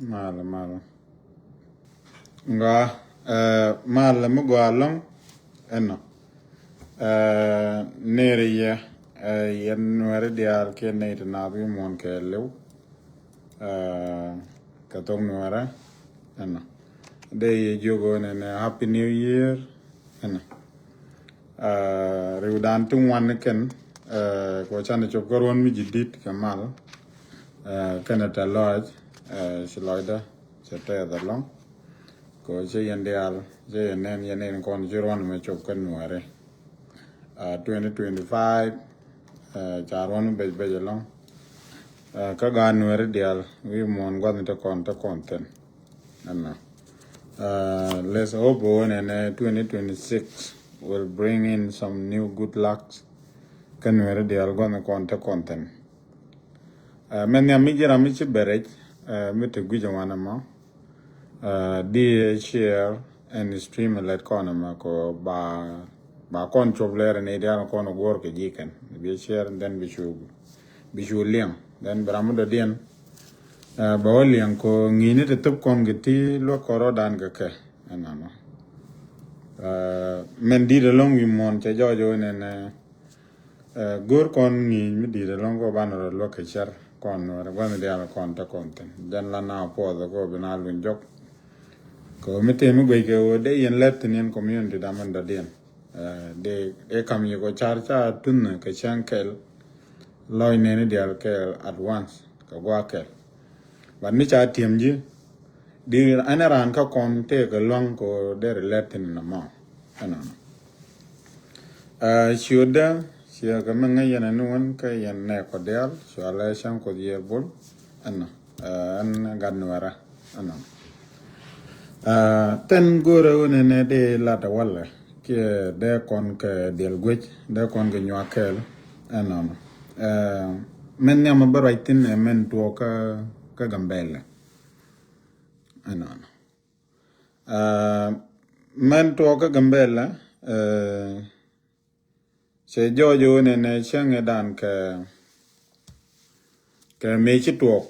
Mala. Nga mala mo gwalong eno. Nere ye yen nwere diar ke nere na bi mon ke lew. Katong nwere eno. De ye jogo ne happy new year eno. Riudan tung wan ken ko chane chop koron mi jidit kamal. Kanata lodge shiloida chete da long. Ko che yendial che yenen kon jiron me chop kan nuare 2025 charon be long ka ga nuare dial wi mon gwan ta content anna let's hope on and 2026 will bring in some new good lucks kan nuare dial gwan content men ya mi jira mi che berej mi te gujana ma share and stream let konama ko ba kon chobler ne dia kon gor ke jiken be share and then be shu liang then bramuda dien ba liang ko ngini te tup kon giti lo koro dan ke anano men di de long wi mon che jojo ne gor kon ni mi di de long ko banoro lo ke char kon no ra dia kon ta content then la na po ko benal win jok ko mete mi gwe ke de yen let nin community da man da den de e kam ye ko char cha tun ke chankel loy ne dial ke at once ka gwa ke ban mi cha tiem ji di anaran ka kon te ke long ko de let nin na ma ana shuda sia ka man ngai yana nuan ka yan ne ko dial so ala sham ko ye bol ana an ganwara ana ten goro ne de lata wala ke de kon ke del gwech de kon ge nyakel anon men nyama baraitin men to ka gambele anon men to ka gambele se jojo ne change dan ke me chi to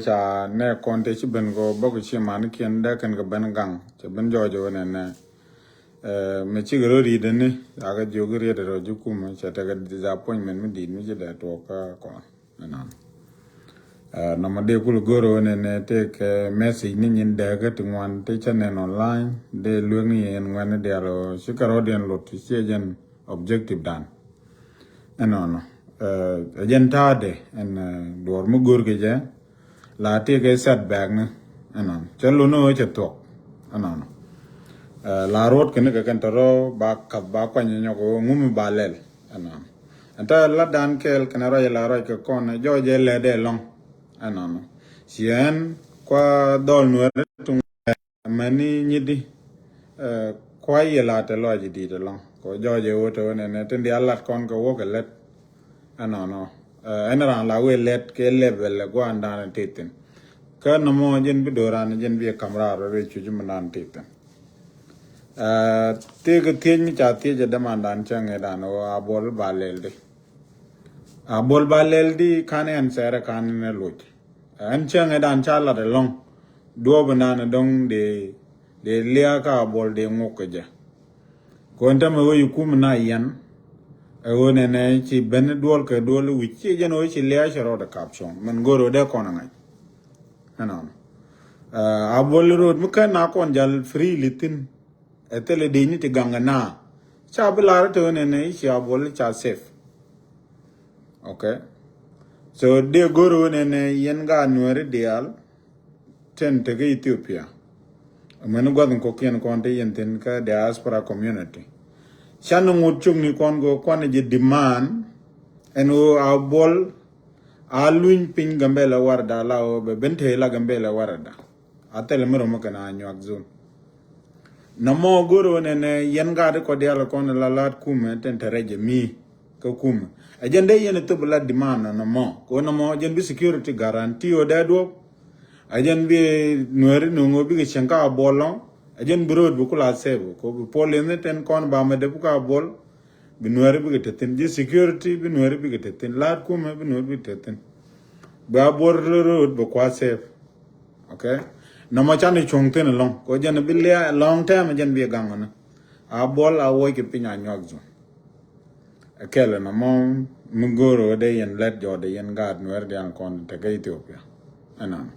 cha ne konte chi ben go bogo chi man kien da kan ga ben gang che ben jojo ne me chi gro ri de ne aga jogo ri de ro juku ma cha ta ga disappointment mi di mi je da to ka ko na na ma de kul goro ne te ke message ni nyin da ga tu wan te channel online de lu ni en wan de ro shi ka ro den lot chi gen objective dan no agenda de en dor mu gor ge je la te ke setback ne anan chalo no che to anan la road ken ke kan taro ba ka ba kwa nyo ko ngum ba lel anan anta la dan kel kan ra la ra ke kon jo je le de long anan sien kwa dol no tung mani nyidi kwa ye la te lo ji di de long ko jo je o to ne te dia lat kon ko wo ke let anan enra la we let ke level go andan titin ka namo jen bi doran jen bi kamra ro re chu juman titin te ke tien mi cha tie je damandan change dan o abol balel di kane an sere kan ne lut an change dan chala de long do banana dong de lia ka abol de ngokeje ko ntame wo yukum na yan wone ne ci ben duol ke duol wi ci jeno ci lia sharo de caption man goro de kono ngai anon abol road muka na kon jal free litin etele de ni te ganga na cha blar to ne ci abol cha safe okay so de goro ne yen ga nuere dial ten te Ethiopia man godon ko ken kon te yen ten ka diaspora community chanu nguchung ni kon go kon je demand en o abol aluñ pin gambela warda la o be bente la gambela warda atele mero makana nyak zone namo goro ne yen ga de ko dial kon la lat kume ten tereje mi ko kume agende yen to bla demand namo ko namo jen bi security guarantee o dado ajen bi nuere no ngobi ke chenka bolon ajen brod bu kula sebo ko bi polene ten kon ba me de bu ka bol bi nuere bi ke ten ji security bi nuere bi ke ten lat kume bi nuere bi ten ba bor road bu kwa sef okay no ma chan chung tin long ko jan bilia long time jan bi gang na a bol a wo ke pinya nyog zo akela na mom mugoro de yen let jo de yen gad nwer de an kon te Ethiopia anan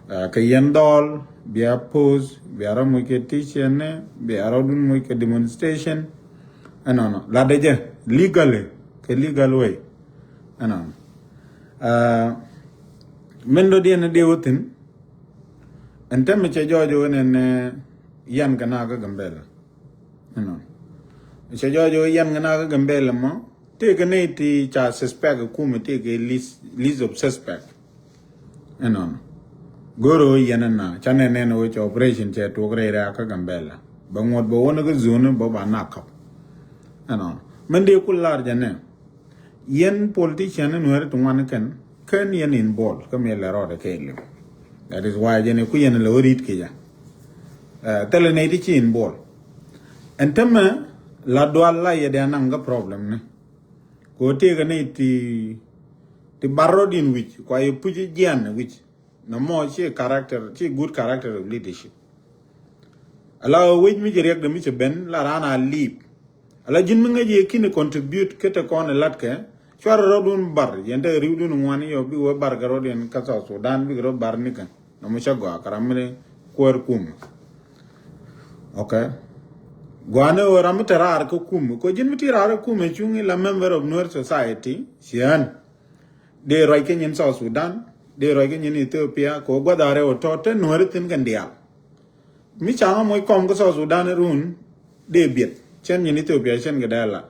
ka yen dol bia pose bia ra mu ke teaching ne bia ra dun mu ke demonstration anan la de je legally ke legal way anan mendo de na de wotin ente che jojo ne yan kana ga gambela anan che jojo yan kana ga gambela mo te ne ti cha suspect ku me te ke list of suspect anan goro yanana chane ne no che operation che to gre ra ka gambela ba ngot bo wona ga zone bo ba nakap anan mende kullar jane yen politician no er to wan kan yen in ball ka me la ro de ke that is why jene ku yen lo rit ke ya tele ne ti in ball entama la doalla ye de nanga problem ne ko te ga ne ti barro din which ko ye puji gian which no more che character che good character of leadership ala which mi direct de mi che ben la rana leap ala jin mi ngaje kine contribute kete kon lat ke chwar rodun bar yende riwdun ngwani yo bi wo bar garodin kasa Sudan bi ro bar ni kan no mo chago akaramne kwer kum okay gwane ora mitarar ko kum ko jin mitirar kum chungi la member of Nuer society sian de roi ke nyen South Sudan de roi ke nyen Ethiopia ko gwadare o tote Nuer tin kan dia mi changa moy kom ko South Sudan run de biet chen nyen Ethiopia chen ga dala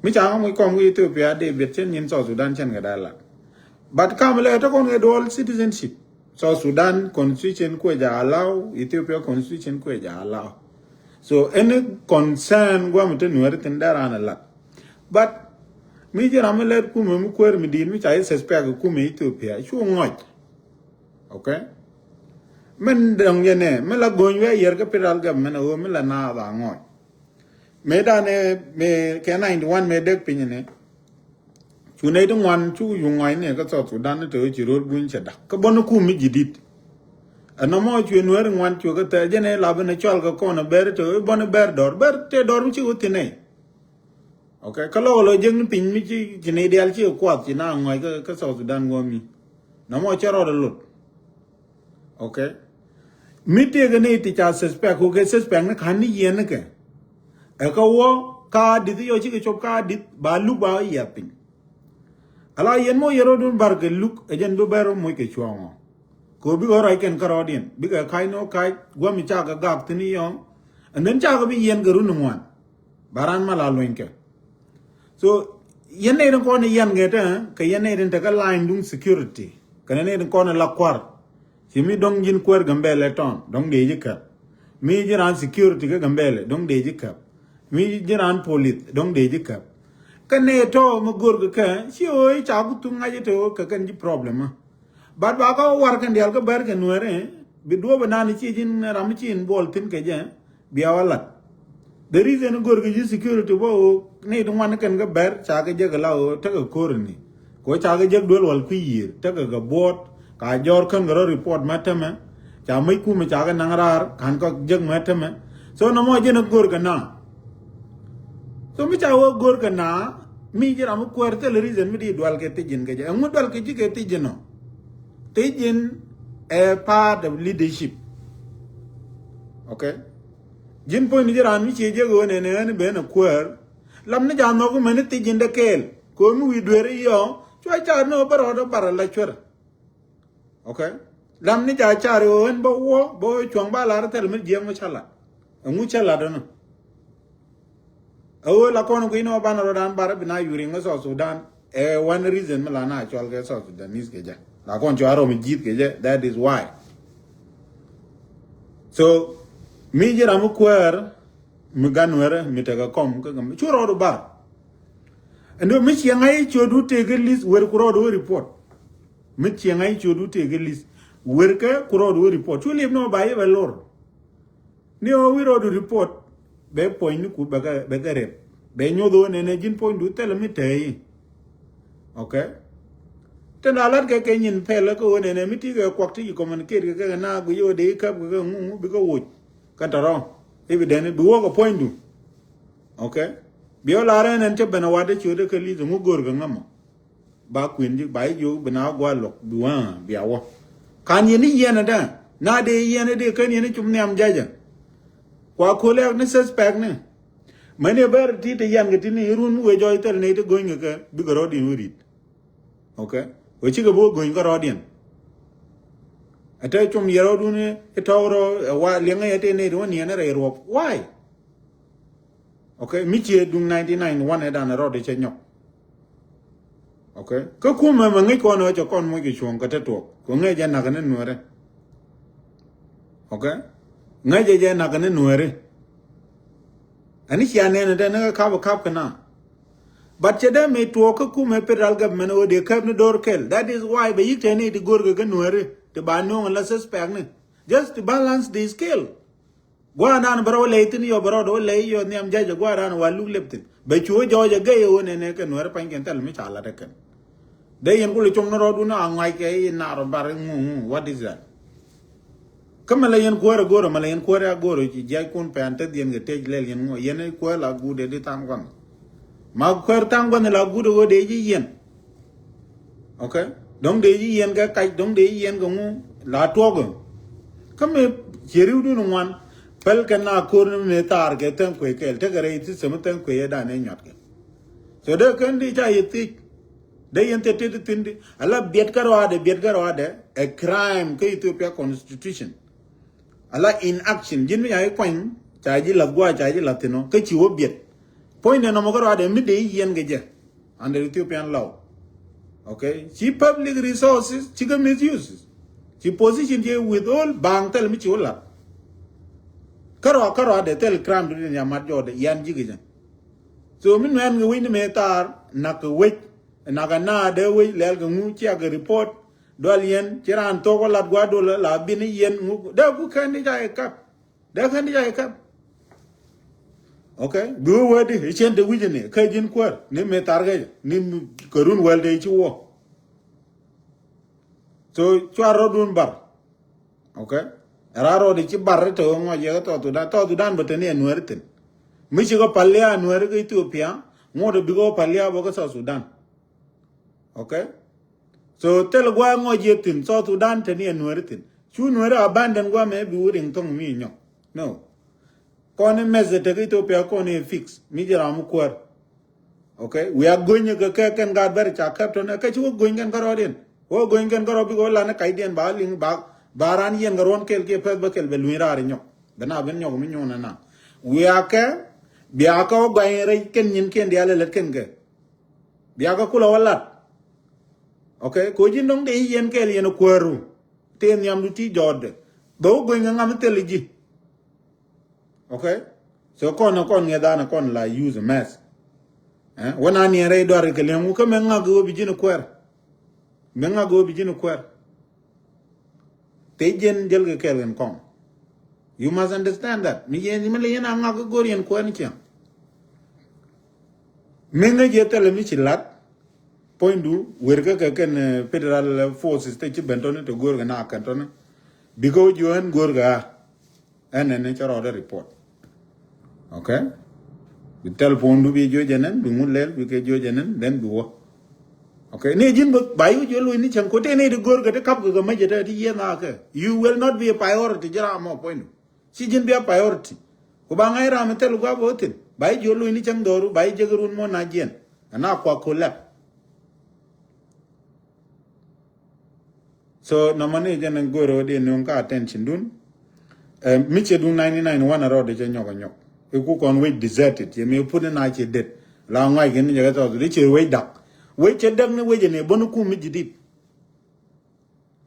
mi changa moy kom ko Ethiopia de biet chen nyen South Sudan chen ga dala but kamle to kon dual citizenship South Sudan constitution ko ja allow Ethiopia constitution ko ja allow so any concern gwa mte Nuer tin darana la but mi jira mele ku me ku er mi din mi chai suspect ku me Ethiopia chu ngoch okay men dong yene me la gonwe yer ka piral ga men o me la na da ngoch me da ne me ke 91 me dek pinyene chu ne dong wan chu yu ngai ne ka South Sudan to chi rod bun cha da ka bon ku mi jidit ana mo chu Nuer ngwan chu ka te jene la bene chol ka ko na ber to bon ber te dor mi chi utine okay kalau lo jeng pin mi chi ne dial chi kwat chi na ngoi ka South Sudan ngomi na mo chero de lut okay mi te ga ne ti cha suspect ko ke suspect na khan ni yen ke e ka wo ka di yo chi ke chop ka di ba lu ba ya pin ala yen mo yero dun bar ke luk e jen do bero mo ke chwongo ko bi go rai ken karodien bi ga kai no kai gwa mi cha ga gak tini yo and then cha ga bi yen garu no wan baran ma la loinke so yene den ko ne yan ngeta ka yene den ta ka line dung security ka ne den ko ne la kwar si mi dong jin kwer gambele ton dong de jika mi jiran security ka gambele dong de jika mi jiran police dong de jika ka ne to mo gor ka si oi cha ku tu ngaje to ka kan ji problem but ba ka war kan dial ka ber ka Nuer bi do ba nan chi jin ram chi in bol tin ke je biya wala the reason gor ga security bo ne dum wan kan ga ber cha ga je ga lawo ta ga kor ni ko cha ga je dol wal ku yir ta ga bot ka jor kan ga report matama cha mai ku me cha ga nangarar kan ko je matama so no mo je na gor ga na so mi cha wo gor ga na mi je ram ko er the reason mi di dwal ke tijin ga je ngu dwal ke ji ke tijino tijin a part of leadership okay jin point ni ran mi che je go ne be na kwer lam ne jan no ko men ti jin de kel ko mi wi dwere yo chwa cha no baro do bar la chwer okay lam ni ja cha ro en bo chwang ba la tel mi je mo chala ngu chala do no o la ko no no ba na dan bar bi na yuri ngo so Sudan one reason mi la na chwal ke so Sudan nis ke ja la kon chwa mi jit ke je that is why so mi jira mu kwer mi ganwere mi tega kom ka gam churo do bar endo mi chiangai chodu tege list wer kuro do report mi chiangai chodu tege list wer ka kuro do report chu lib no baye velor ni o wiro do report be point ku be ga rep be nyodo ne jin point du tel mi tei okay ten alat ke nyin pel ko ne ne miti ke kwak ti communicate ke na gu yo de ka gu ngu bi ko wo ka taro evident bi wo ko point du okay bio la re nen te bena wade chude ke li mu gor ga ngam ba kwin ji ba yo bena gwa lok bi wa bi awo kan yin yen da na de yen de kan yin chum nyam jaja kwa ko le ne suspect ne mane ber ti te yan ga ti ni run we joy tel ne te goin ga bi go rodin urit okay we chi ga bo goin ga rodin ata chum yero du ne e tawro wa lenga yete ne do ni ne re ro why okay mi che dung 99 one da na ro de che nyok okay ko ku ma ngai ko no cho kon mo ki chuong ka te to ko ngai ja na ka ne nuore okay ngai ja na ka ne nuore ani ya ne da na ka ba kap kana but che da me to ko ku me federal government o de kap ne dor kel that is why be yik ne de gor ga nuore te ba no la suspect ne just to balance the scale gwa nan baro le tin yo baro do le yo ne am jaja gwa ran walu leptin be chuo joja ge yo ne ke nuore pan ken tal mi chala de ken de yen ko le chong no ro du na ngai ke na ro bar ngu what is that kamala yen ko ra goro mala yen ko ra goro ji jay kun pe ante dien ge tej le yen ngo yen ko la gude de tam gon ma ko tam gon la gude go de ji yen okay dong de ji yen ga kai dong de yen go ngu la to go kame jeriu du no wan pel ke na ko ne tar ge ten ko ke te gare ti sem ten ko ye da ne nyot ke so de kan di cha yiti de yen te te tindi ala biet karo ade a crime ke Ethiopia constitution ala in action jin mi ay point cha ji la gwa cha ji la tino ke chi wo biet point no mo karo ade mi de yen ge je under Ethiopian law okay chi public resources chi ga misuse chi position je with all bang tel mi chi wala karo ade tel crime du ya mat jode yan ji ge je so min wen ge win me tar na ke we na ga na de we lel ga ngu chi aga report dol yen chiran to ko lat gwa do la bin yen ngu da ku kan ni ja kap da kan ni ja kap okay do we di chen de wijene ka jin kwar ni me tar ga ni korun wel de chi wo so chwaro dun bar okay raro de chi bar to ngo je to dan botene nuerten mi chi go palia nuer ga Ethiopia ngo de bigo palia bo ga Sudan okay so tel gwa ngo jetin so Sudan teni nueritin chu nuera abandon gwa me bi wuring tong mi nyo no kone meze te Ethiopia kone fix mi jira mu kwar okay we are going to ken ga ber cha kap to na ka chu going kan garo den wo going kan garo bi go la na kai den ba ling ba baran yen garon kel ke pet ba kel be luira ri nyo bana ben nyo mi nyo na we are ka biya ka gwa re ken nyin ken dia le let ken ge biya ka kula wala okay ko jin dong de yen kel yen kweru ten yam du ti jode do go ngam teliji okay so kon nge dana kon la use a mess wana ni re do re kel mu ko men ngago bi jin kwer men ngago bi jin kwer te jen jel ge kel en kon you must understand that mi yen mi le yen ngago go yen kwer ni chen men nga je tele mi ci lat point du werga ka ken federal forces te ci bentone to gorga na kantone bigo joen gorga enen ci roda report okay bi telephone du bi jojenen bi mulel bi ke jojenen den bi wo okay ne jin bayu jolo ni chan ko te ne de gorga te kap ga majeta ti yena ka you will not be a priority jara mo point si jin be a priority ko ba ngai ram tel gwa botin bayu jolo ni chan doru bayu jegerun mo na jen na kwa kolap so namane jenen goro de non ka attention dun miche dun 99 wana ro de nyoko nyok e ku kon we deserted ye me put na che det la ngai gen ni ga to de che we dak we che dak ne we jene bonu ku mi didit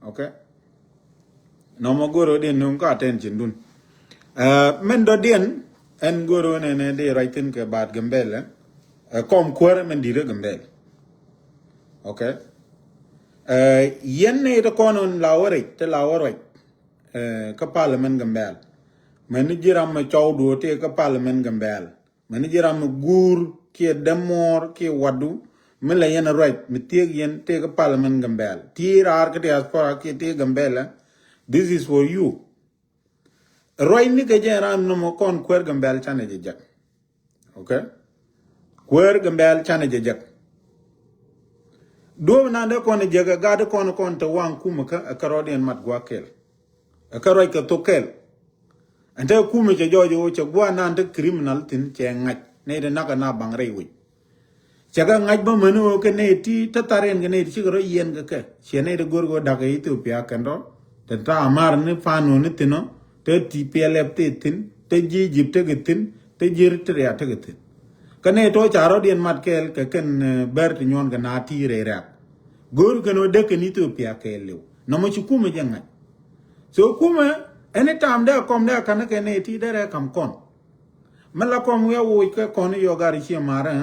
okay no goro de non ka attention dun men do den en goro ne de writing ke bad gambele kom kwere men dire gambele okay yen ne to konon lawore te lawore ka parliament gambel men jiram ma chawdo te ka parliament gambel men jiram gur ki demor ki wadu mila yen right mitieg yen take a parliament gambel tira arke diaspora ke te gambela this is for you right ni ke jera no mo kon kwer gambel chane jejak okay kwer gambel chane jejak do na de kon jega gade kon to wan kuma ka karodian mat gwakel akaroy ka tokel ante kuma je jojo che gwa na de criminal tin che ngaj ne de naga na bang rewi chaga ngaj ba manu ke ne ti tataren ke ne ti gro yen ke chene de gorgo daga Ethiopia kando te ta amar ne fanu ne tino te ti pelep te tin te ji jipte ke tin te jir te ya te ke tin kane to charo dien mat kel ke ken bert nyon ga na ti re ra gor ke no de ke ni Ethiopia ke lew no mo chukuma janga so kuma anytime there come there kan ke ne ti dere kam kon mala kom ya wo ke kon yo gari chi mara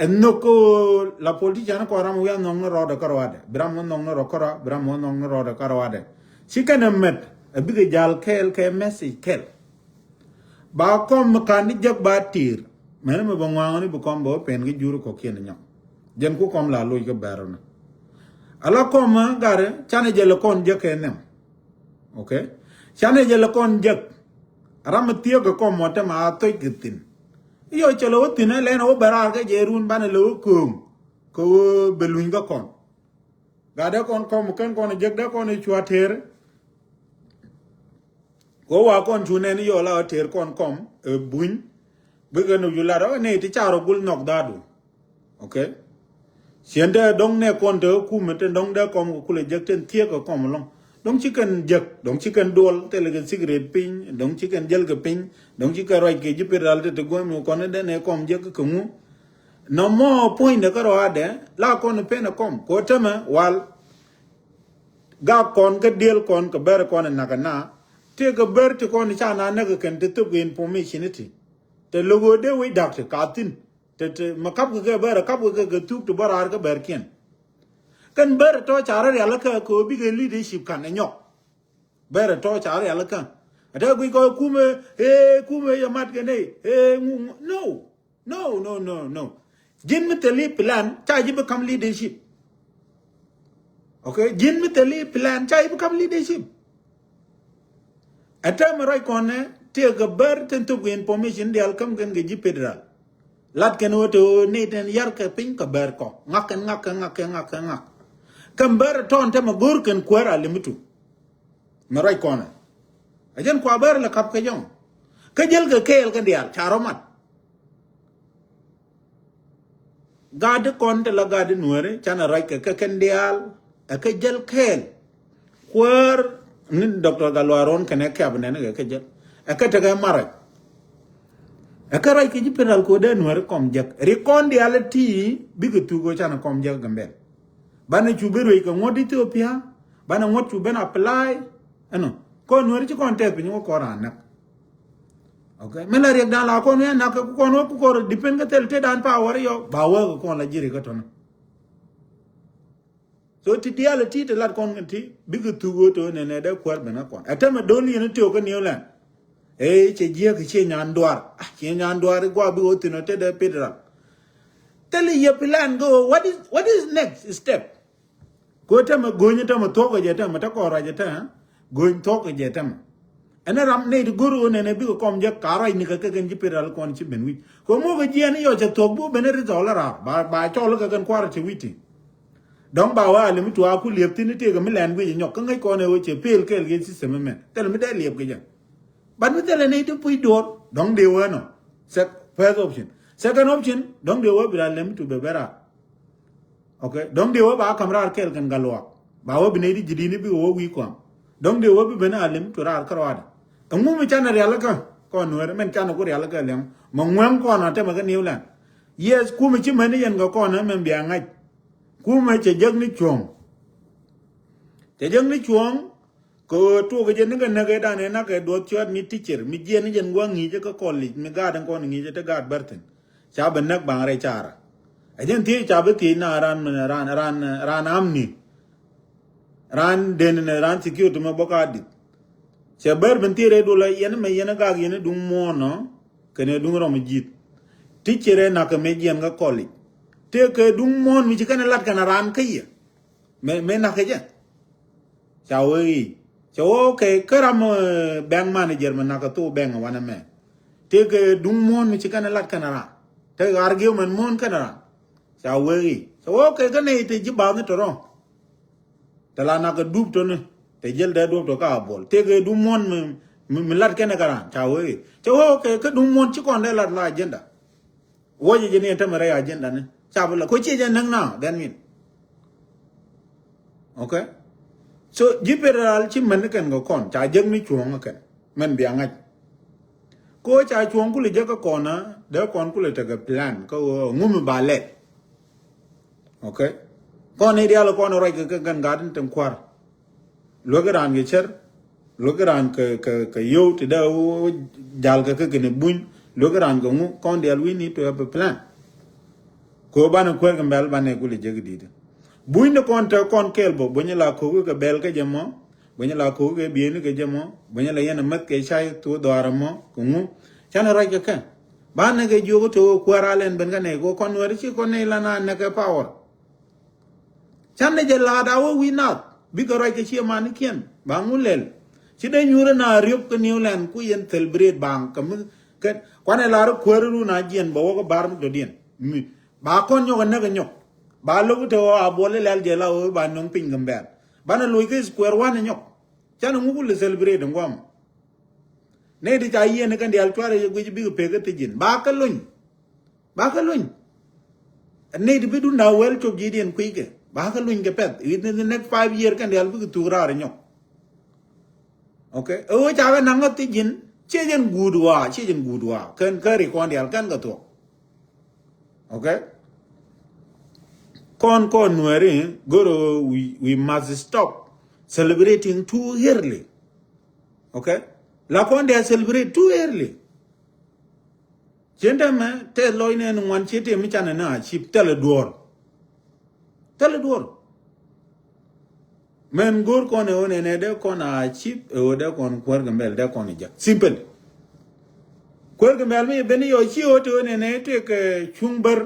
no ko la politica ko ram ya no ro de karwade bram no ro kara bram no ro de karwade sikana met a big jal kel ke message kel ba kom kan jak ba tir men me bangwa ni bu kom bo pen gi juru ko kien nyam den ku kom la lo ke barona ala kom gare chane je le kon je ke nem okay chane je le kon je ram tiyo ko kom mote ma to gitin yo chelo tin le no bara ke je run ban lo ko beluin ga kon gade kon kom ken kon je de kon chwa ter ko wa kon chune ni yo la ter kon kom buin be ga no yula do ne ti charo gul nok dadu okay siende dong ne kon de ku mete dong de kom ku le je ten tie ko kom long dong chicken jak dong chicken dol te le cigarette pin dong chicken jel ga pin dong chicken roi ke jipiral te go mi kon de ne kom je ko mu no mo point de ko ade la kon pe na kom ko tema wal ga kon ga deal kon ko ber kon na ga na te ga ber te kon cha na na ga ken te to information ti te logo de we doctor ka tin te makap ga ber kap ga tu to bar ga ber ken kan ber to chara ya la ka ko bi ga leadership kan nyok ber to chara ya la ka ada gui ko kume ya mat ke nei no jin mitali plan cha ji become leadership okay jin mitali plan cha ji become leadership ata marai kone te ga ber ten to information dial kam gan ga ji federal lat ken woto ne ten yar ka pin ka ber ko ngak kamber ton te ma gur ken kwara limitu marai kona ajen kwa ber la kap ke jong ke jel ke kel ke dial charomat gad kon te la gad nuere chana rai ke ken dial ke jel kel kwar ni doctor galwaron ken ke abne ne ke jel ke te ga marai ke rai ke ji penal ko de nuere kom jek rikon dial ti bigu go chana kom jek gambe bana chubero ka ngodi Ethiopia bana ngot chu ben apply ano ko nuori ci kon tek ni ko ran nak okay mela rek dan la ko ne nak ko no ko depend ga tel te dan power yo ba wa ko la jiri ka ton so ti diala ti te lat kon ti big tugo to ne de kwar bana kon atama doli ne to ko ni ola che je ke che nyan duar gwa bi otino te de pedra tell your plan go what is next step ko tama gonyi tama to ko je tama ta ko ra je ta gon to ko je tama ana ram ne de guru ne bi ko kom je karai ni ka kan ji pedra kon ci ben wi ko mo ga je ne yo je to bu ben ri zo la ra ba cho la ka kan kwar ci witi dong ba wa le mi to aku liep tin te ga mi len wi nyok ka ngai ko ne wo che pel kel ge system men tel mi de liep ge ja ban mi tel ne to pui dor dong de wa no set first option second option dong de wo bi la le mi to be bera okay dong de wo ba kamra kel kan galwa ba wo bi ne di jidi ni bi wo wi ko dong de wo bi ben alim to ra karwa da mu mi chana ya la ka ko no men chana ko ya la ka le mo ngwem ko na te ma ga niu la yes ku mi chi men yen ga ko na men bi ngai ku ma che jeg ni chuong te jeg ni chuong ko tu ga je ni ga na ga da ne na ga do chot mi teacher mi je ni jen gwa ngi je ka college mi ga dan ko ngi je te ga barten cha ben nak bang re chara ajen ti cha be ti na ran amni ran den ne ran security me boka dit che ber ben ti re do la yen me yen ga yen du mo no kene du ro mi jit teacher na ka me jen ga college te ke dung mon mi chikana lat kana ran kai me na ke ja chawi chawo ke karam bank manager man na ka to bank wana me te ke dung mon mi chikana lat kana ran te argue man mon kana ran chawi chawo ke ne te jiba ne to ron tala na ka dup to ne te jel da dup to ka bol te ke dung mon mi lat kana karan chawi chawo ke dung mon chi kon de lat la agenda wo je ne ta mare agenda ne chabula ko chi je nang na that mean okay so jiperal chi man kan go kon cha jeng ni chuong kan man biang ai ko cha chuong ku le je ka kon na de kon ku le ta ga plan ko ngum ba le okay kon ni dia lo kon roi ka kan garden tem kwar lo ga ran ge cher lo ga ran ka yo ti da jal ka ne bun lo ga ran go ngu kon dia we need to have a plan ko ba na kwar kan bel ba ne ku le je di buin de kon ta kon kelbo bonya la ko ke bel ke jamo bonya la ko ke bien ke jamo bonya la yana mat ke chai to daramo kungu chana ra ke kan ba na ke jogo to kwaralen ben ne go kon wari chi kon ne la na ke power chana je la da wo wi not bi ko ra ke chi man kien ba ngulel chi de nyura na riop ke new land ku yen celebrate bang kam ke kwane la ro kwaru na jien bo ko bar do dien ba kon nyoga na ke nyok ba lu to abole lal jela o ba nong ping gamber ba na lu ke square one nyok chana ngu le celebrate ngom ne di ta yene kan dial tware ye gwe bi pe ke tijin ba ka luñ ne di bi du na wel to gidien kuike ba ka luñ ke pet in the next 5 year kan dial bi tu ra nyok okay o cha ga nang tijin chejen gudwa kan kari kon dial kan ga to okay kon nuere goro we must stop celebrating too early okay la kon they celebrate too early gentlemen te loine no wan chete mi chana na chip tele dor men gor kon e one ne de kon a chip e de kon kwar gambel de kon ja simple kwar gambel mi beni yo chi o to ne te ke chungbar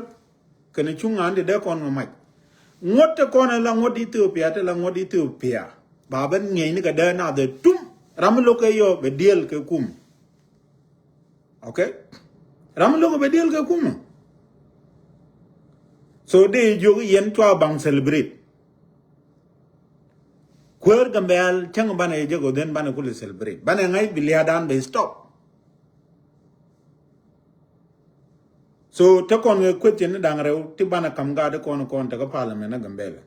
kene chungande de kon ma ngote kona la ngodi Ethiopia te la ngodi Ethiopia baben ngey ni ka da na de tum ramlo ke yo be deal ke kum okay ramlo ko be deal ke kum so de jogi yen twa bang celebrate kwer gambel chang bana je go den bana kul celebrate bana ngai biliadan be stop so ta kon question dang rew ti bana kam ga de kon ta ka parliament na gambele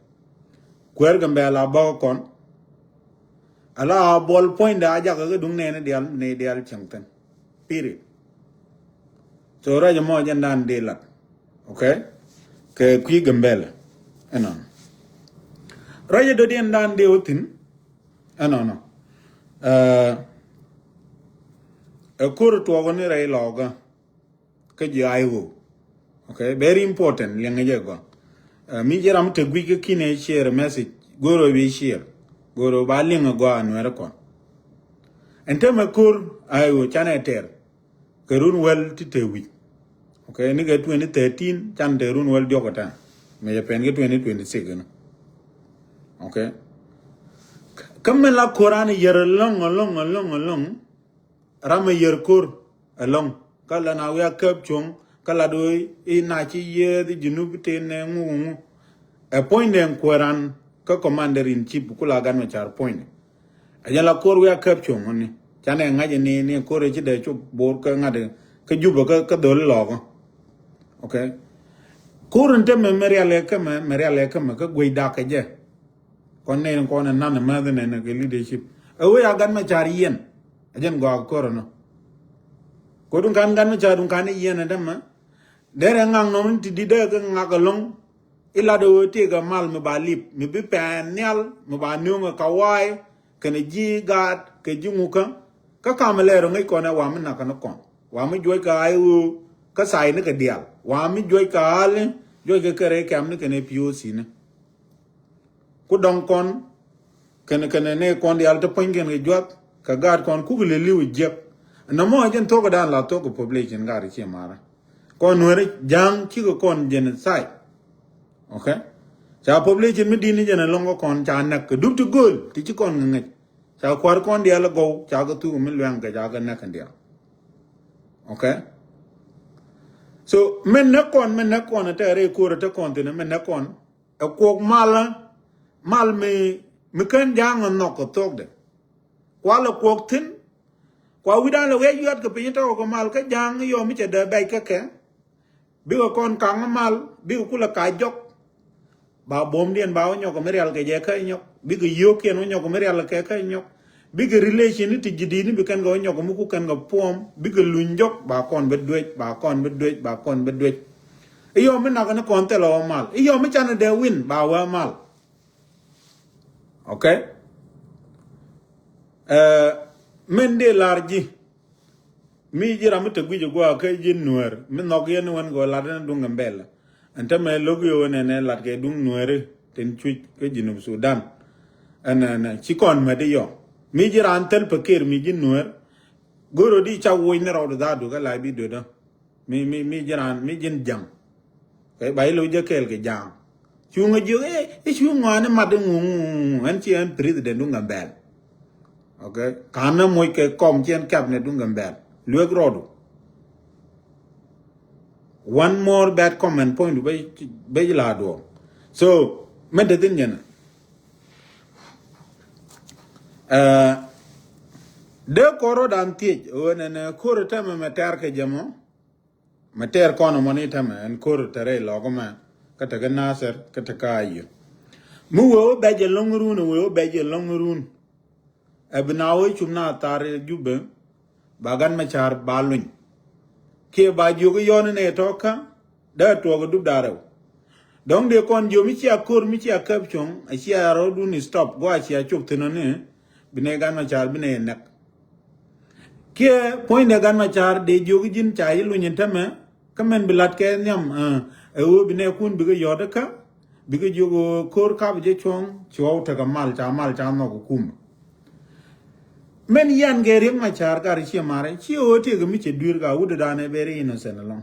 kwer gambela ba kon ala ball point da ja ga dung ne dial changtan period so ra mo jandan de la okay ke kui gambele enon ra do den dan de otin enon kur to goni rai loga ke ji ayo okay very important lenga jego mi jeram te gwi ke kine share message goro we share goro ba lenga go anwere kon ente makur ayo chana ter kerun wel ti te wi okay ni ga 2013 chan te run wel diokota me je pen ge 2026 no okay kamme la quran yer long ram yer kur along kala na we kap chung kala do ina chi ye di junub te ne ngu a point den quran ka commander in chief kula gan ma char point ajala kor we kap chung ni chane ngaje ni kor chi de chu bor ka ngade ka juba ka dol lo okay kurun te memory ka gwe da ka je kon ne kon na na ma de ne ke leadership awe agan ma char yen ajen go kor no ko dun kan gan ma char dun kan yen da ma dere ngang no ti di de ga ngagalong ila do te ga mal me balip me bi pan nyal me ba nu ka wai kene ji gat ke jungu ka kamalero ngai ko na wa na ka no kon wa me joy ka ayu ka sai ne ka dial wa mi joy ka ale joy ka kare kam ne kene POC ne ku don kon kene ne kon dial to pengen ge jot ka gad kon ku le liu jep na mo ajen to ga dan la to ko population ga ri che mara kon were jang chi ko kon genocide okay cha population mi dini jana longo kon cha nak dub to gol ti ci kon ngi cha kwar kon dia la go cha ga tu mi lwang ga ja ga nak ndia okay so men na kon ta re ko ta kon te men na kon e ko mal mi kan jang no ko tok de kwa la ko tin kwa wi dan la we yot ko pin to ko mal ka jang yo mi che de bay ka ke bi ko kon kang mal bi ko la ka jok ba bom dien ba nyo ko merial ke je ka nyo bi ko yo ke no nyo ko merial ke ka nyo bi ko relation ti jidi ni bi kan go nyo ko mu ku kan go pom bi ko lu njok ba kon be dwet ba kon be dwet yo mi na ko kon te lo mal yo mi chan de win ba wa mal okay men de larji mi jira mi te gwijo go ka jin nuer mi nog yen wan go la den dung mbel anta me logo ne lat ke dung nuer ten chu ke jinu Sudan ana ci kon me de yo mi jira antel peker mi jin nuer goro di cha wo ne ro da du ga la bi do da mi jira mi jin jang ke bai lo je kel ke jang chu nga ju chu nga ne ma de ngu an ci an president dung mbel okay kana moy ke kom chen kap ne dung mbel lueg rodu one more bad comment point be la do so men de tin yen de koro dan tie one ne koro tama mater ke jamo mater kono moni tama en koro tare logo ma kata ga naser kata kayo mu wo be je longrun wo be je longrun abnawo chumna tare jube bagan machar balun ke ba jogo yon ne toka da to go dub daro donc de kon jo mi ci akor mi ci akapchon a ci aro du ni stop go a ci a chuk tinone bine gan machar bine nak ke point de gan machar de jogo jin cha yi lunyin tame kamen bilat ke nyam e wo bine kun bi go yodaka bi go jogo kor ka je chong chwo ta mal cha no ko kum men yan gerim ma char gar chi mare chi o te mi che dur ga wuda dane bere innocent long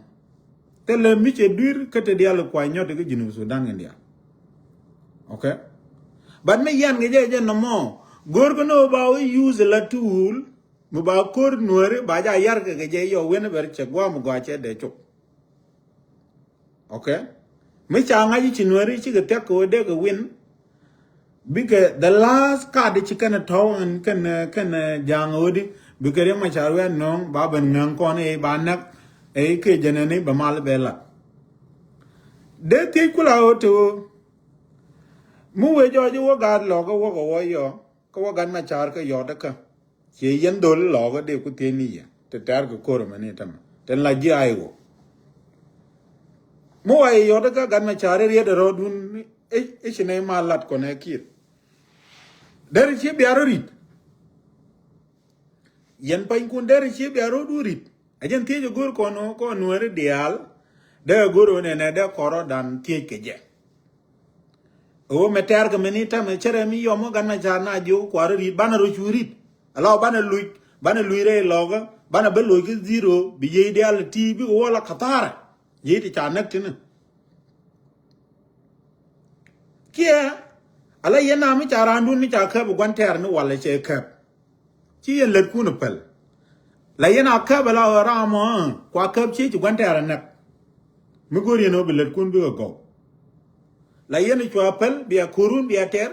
tele mi che dur kete dial kwa nyote ke jinu Sudan ndia okay but me yan ge je no mo gor ko no ba use la tool mu ba kor nuore ba ja yar ke je yo wen ber che gwa mu gwa che de chuk okay me cha nga chi nuore chi ke te ko de ke win because the last card chicken at home and can jang odi because ma charwe no ba ben ngang kon e banak e ke jenene ba mal bela de ti kula oto mu we jo wo gad lo go wo yo ko gan ma char ka yo da ka che yen dol lo go de ku te ni ya te tar ko kor ma ne tam ten la ji ai go mu ai yo da ka gan ma char re de ro dun e chine ma lat ko ne kir dari chi biaro rit yen pain kun dari chi biaro du rit ajen tie jo gor kono ko nuere dial de goro ne de koro dan tie keje o meter ke menita me chere mi yomo gan ma jana jo kwar rit bana ro churit ala bana lui re loga bana be lo ki zero bi ye dial ti bi wala khatara ye ti chanak tin kia ala yena mi charandu ni chakha bu gwanter ni wala che kha chi yen let ku no pel la yena kha bala ramo kwa kha chi ti gwanter nak mi gori no bi let kun bi go la yena chwa pel bi akurun bi ater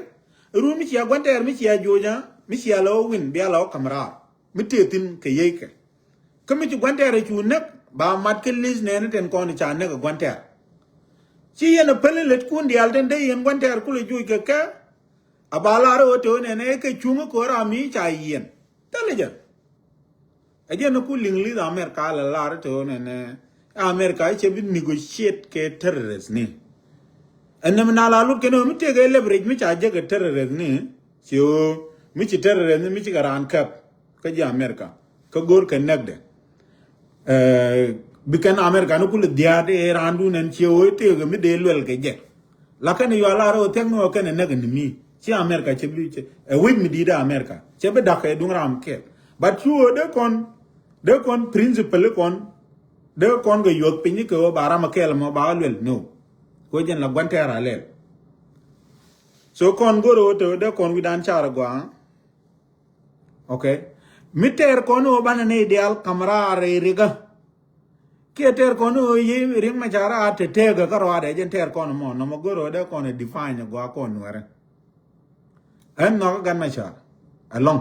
ru mi chi gwanter mi chi joja mi chi alo win bi alo kamra mi tetin ke yeke kami chi gwanter chu nak ba mat ke lis ne ten ko ni cha nak gwanter chi yen pel let kun di alten de yen gwanter ku le ju ke ka abala ro to ne ke chunga ko ra mi cha yen teleja ajen ku lingli da America la la to ne America che bi negotiate ke terrorist ni enna na la lu ke no mi te ke leverage mi cha je ke terrorist ni sio mi chi terrorist mi chi garan kap ke ja America ko gor ke nagde bikan America no ku le dia de randu nen che o te ke mi de lwel ke je la ke yo la ro te no ke ne nag ni mi chi America che bi che wit mi di da America che be da ke dung ram ke but you de kon principle kon de kon go yot pin ko bara ma kel mo ba lwel no ko jen la gwantera lel so kon goro to de kon widan chara gwa okay miter kono bana ne ideal kamera re riga keter kono yi ring ma chara te tega karo ade jen ter kono mo no goro de kono define gwa kon were en no gan ma chara along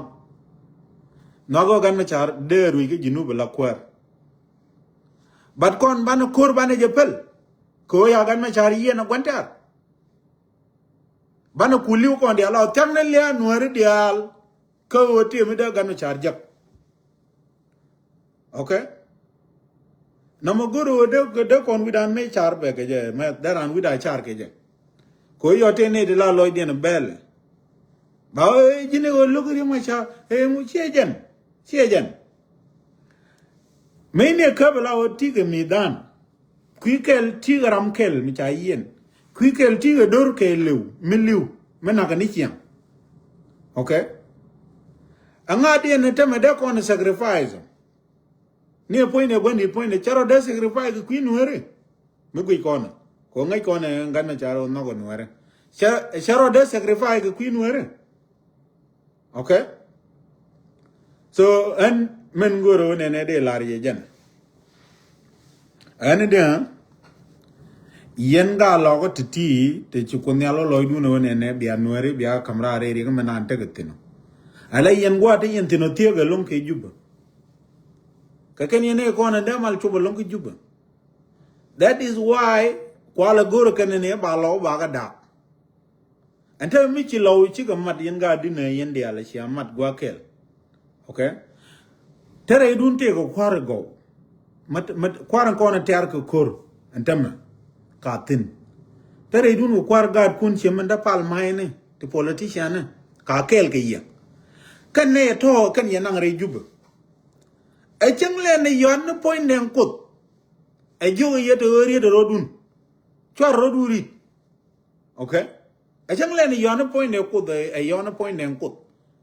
no go gan ma chara de ru gi jinu bla kwer bat kon bana kur bana jepel ko ya gan ma chara yi na gwantar bana kuliu kon dia la tanne le nuare dial ko ti mi da gan ma chara jak okay namaguru de kon widan me char be ke je me daran wida char ke je ko yo te ne de la loy den bel ba jine o lugri ma cha e mu chejen me ne ka bla o ti ke mi dan kwikel ti ram kel mi cha yen kwikel ti ge dor ke lew mi lew me na ka ni chiam okay anga de ne te me de kon sacrifice ni point gwani point charo de sacrifice ku nuere me gui kona ko ngai kona ngana charo no go nuere charo de sacrifice ku nuere okay so en men goro ne de larje jen en de yen ga logo titi te chukunyalo loidu no ne bia nuere bia kamra re ri me nan tegetino ala yen gwa te yen tino tiega lon ke juba kaken yene ko na demal chuba long juba that is why kwala goro kan ne ba lo ba ga da ante mi chi lo chi ga mat yen ga dine yen dia la chi mat gwa kel okay tere dun te ko kwar go mat kwaran ko na ter ko kor antama ka tin tere dun ko kwar ga kun chi man da pal mai ne te politician ka kel ke ya kan ne to kan yanang re juba a chang le ne yon point den kut a jo ye to ri de rodun chwa roduri okay a chang le ne yon point den kut a yon point den kut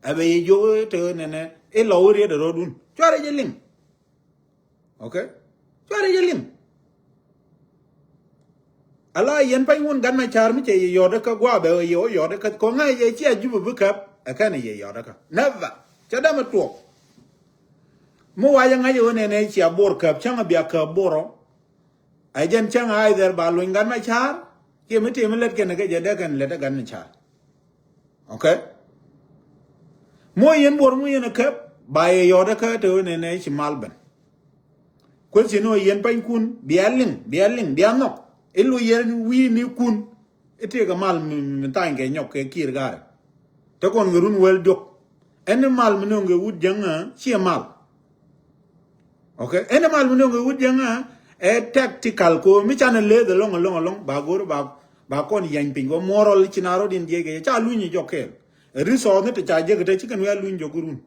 a be jo to ne e lo ri de rodun chwa re lim okay chwa re lim ala yen pai won gan ma char mi che yo de ka gwa be yo de ka ko ngai ye chi a ju bu kap a ka ne ye yo de ka never cha da ma to mo wa yang ayo ne chi abor kap chang bia ka boro ai jen chang ai der ba luin gan ma char ke mi te mi let ke ne ke je de kan let gan ma char okay mo yen bor mo yen kap ba ye yo de ka to ne chi malben ko chi no yen pan kun bia no elu yen wi ni kun ete ga mal mi tan ke nyok ke kir gar to kon ngurun wel dok en mal mi no nge wut jang chi mal okay ene mal muno ngi wudjanga e tactical ko mi chana le de long ba gor ba kon yan pin go moral chinaro din diege cha luñi jokel riso ne te cha je te chikan we luñi jogurun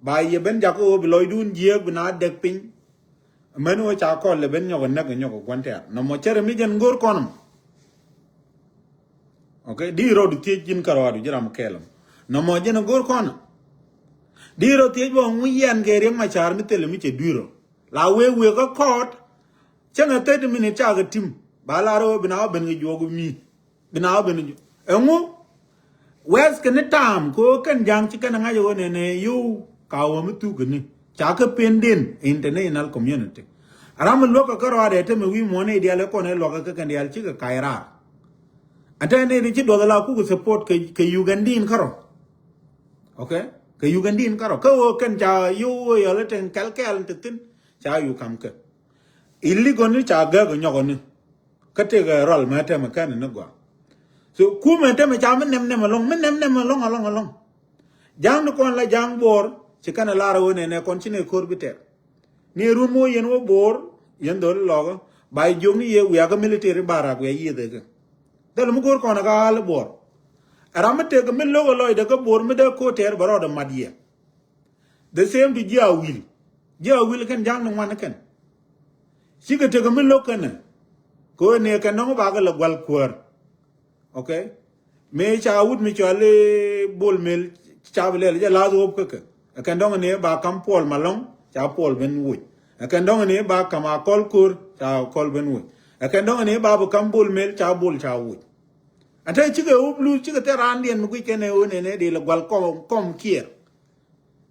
ba ye ben jako bi loy dun je bna dek pin men wo cha ko le ben nyogo nak nyogo gwante no mo chere mi jen gor konum okay di ro du tie jin karwadu jiram kelam no mo jen gor konum diro tie bo nguyen gere ma char mi tele mi che diro la we ko kot changa 30 minutes cha ga tim ba la ro bina ben gi jogu mi bina ben ju engu wes ken tam ko kan jang chi kan nga yo ne yu ka wo mi tu gni cha ka pendin international community aram lo ka ro ade te mi wi mo ne dia le ko ne lo ka kan dia chi ka kaira ata ne ni chi do la ku support ke ugandin karo okay ke ugandin karo ko ken cha yu yo le ten kalkel tin cha yu kam ke illi goni cha ga go nyogo ni ka te ga rol ma te ma kan na gwa so ku me te ma cha men nem along jang no kon la jang bor ci kan la ro ne kon ci ne kor biter ni ru mo yen wo bor yen do lo go bay jom ni ye ya ga military barak we yi de ga dal mu gor kon ga al bor aramate ga min logo loy de ga bor mi de ko ter baro de madie the same to ja will kan jang no wan kan siga te ga min lokan ko ne kan no ba ga la gwal kwar okay me cha wut mi chale bol mel cha bele ja la do ko kan dong ne ba kam pol malong cha pol ben wut kan dong ne ba kama kol kur cha kol ben wut akan dong ne babu kan bol mel cha wu ata chiga ublu chiga te randien mu kene o ne de la gwal kom kier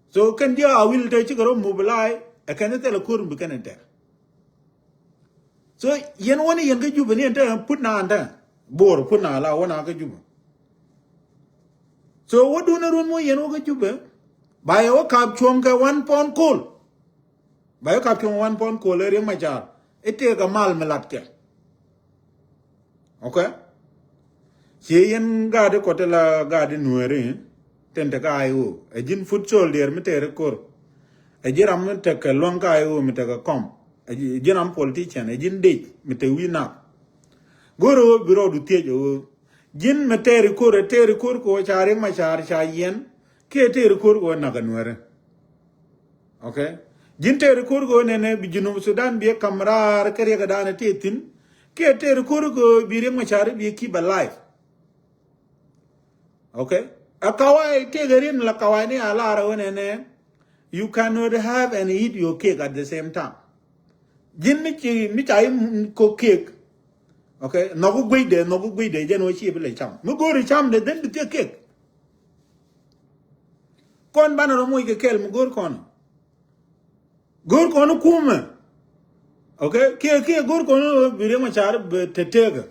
so kan dia awil te chiga ro mobilai akan te la kur bu kan te so yen woni yen ga jubu ne te put na anda bor put na la wona ga jubu so what do na run mo yen o ga jubu bayo kap chom ka 1 pound coal bayo kap chom 1 pound coal re ma jar ete ga mal melat ke okay si yen ga de kotela ga de nuere tente ka ayo e jin foot soldier mi tere kor e jiram te ka lon ka ayo mi te ka kom e jinam politician e jin de mi te wina goro biro du tejo jin mi tere kor ko chare ma char cha yen ke tere kor ko na ga nuere okay jin tere kor ko ne bi jinu Sudan bi kamrar kare ga dana tetin ke tere kor ko bi re ma char bi ki ba life okay a kawai tegerin la kawai ni ala rawene you cannot have and eat your cake at the same time jin mi chai ko cake okay no go gwe de je no chi bele cham mu go ri cham de den de cake kon bana ro mo ke kel mu gor kon kuma okay ke gor kon bi re ma char te tega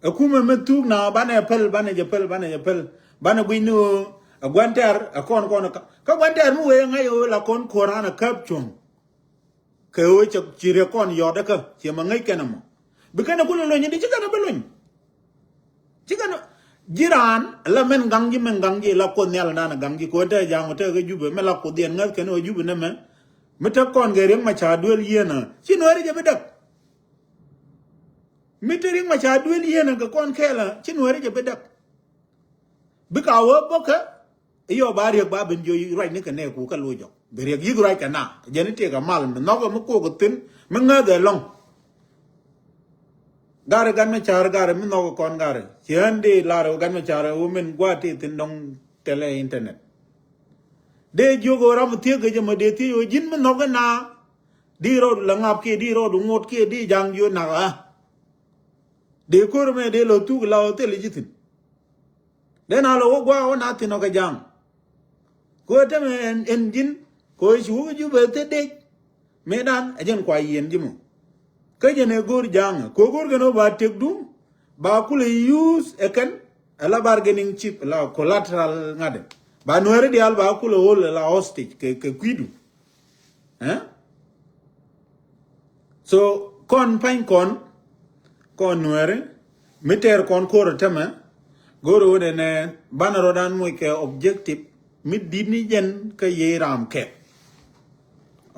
akuma metu na bana pel bana gwinu agwantar akon ka gwantar mu we ngayo la kon korana kapchum ke o chire kon yoda ka che mangai kenamo bikana kulo lo nyidi chikana belon chikana jiran la men gangi la kon nyal nana gangi ko ta jango ta ga jube me la ko den ngal ken o jube ne me meta kon ge reng ma cha duel yena chinori je bedak mitering ma cha duel yena ga kon kela chinori je bedak bikawo boka iyo bari ba ben jo right ne kane ku ka lojo bere yi right kana jeni te ga mal no ga mu ko tin me nga de long gare gan me char gare mi no kon gare yende laro gan me char women gwati tin dong tele internet de jogo ram tie ga jama de ti yo jin me no ga na di ro la ngap ke di ro du ngot ke di jang yo na a de ko me de lo tu la o tele jitin de na lo gwa o na ti no ga jang ko te me engine ko ju ju be te de me dan ajen kwa yen jimu ka jene gor jang ko gor gano ba tek du ba kule use eken ala bargaining chip la collateral ngade ba noere di al ba kule hol la hostage ke kwidu so kon pain kon noere meter kon ko teme goro de ne banaro dan mo ke objective mid dini jen ka yeram ke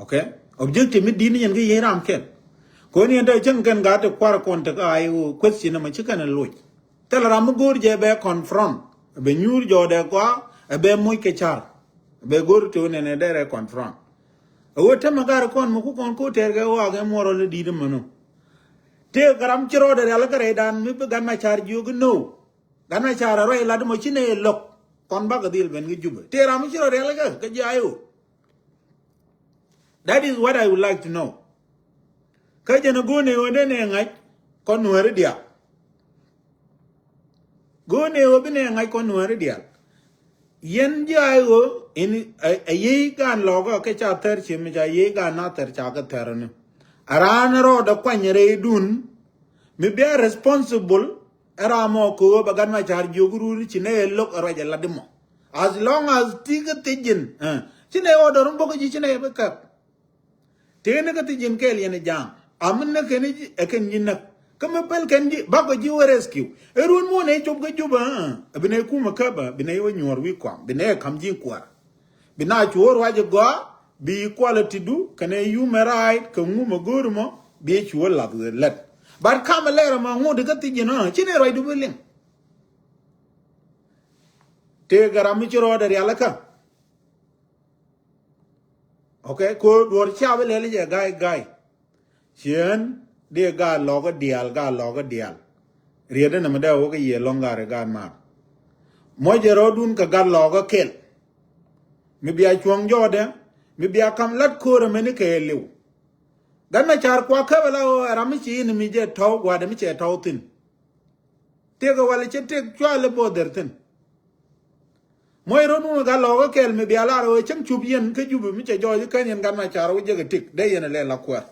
okay objective mid dini jen ka yeram ke ko ni enda chen kan ga te kwar kon te ka ayu question ma chikan loy tel ram gor je be confront be nyur jo de kwa be moy ke char be gor to ne dere confront o te magar kon mu kon ko ter ga wa ga moro le di de mano te garam chiro de ala kare dan mi be gan ma char ju no gan ma char ro la de mo chine lok kon ba ga dil ben gi jube te ram chiro de ala ga jayu that is what I would like to know kajana gone wonde ne ngai kon nuere dia gone obine ngai kon nuere dia yen jayo in ayi gan logo ke cha ter chim ja yi gan na ter cha ga ter ne aran ro da kwanyere dun mi be responsible era mo ko ba gan ma char joguru ci ne lok ra ja ladimo as long as tiga tijin ci ne odor mbo ko ci ne be kap te ne ka tijin kel yen jang amna keni eken nyina kama pel kenji bako ji rescue erun mo ne chob ga juba bine kuma kaba bine yo nyor wi kwa bine kam ji kwa bina chuor waje go bi quality du kane human right ka nguma gormo bi chuor la let bar kama lera ma ngode ka tijina chine roi du belin te garami chiro der yala ka okay ko dor chabe le je gai chien de ga logo dial riede na mada wo ga ye longare ga ma mo je rodun ka ga logo kel mi bia chuong jode mi bia kam lat ko re meni ke lew gan ma char kwa ka bala o rami chi ni mi je taw gwa de mi che taw tin te ga wala che te kwa le boder tin moy ro nu ga lo ga kel mi bi ala ro chem chup yen ke jubu mi che jo ka yen gan ma char o je ga tik de yen le la kwa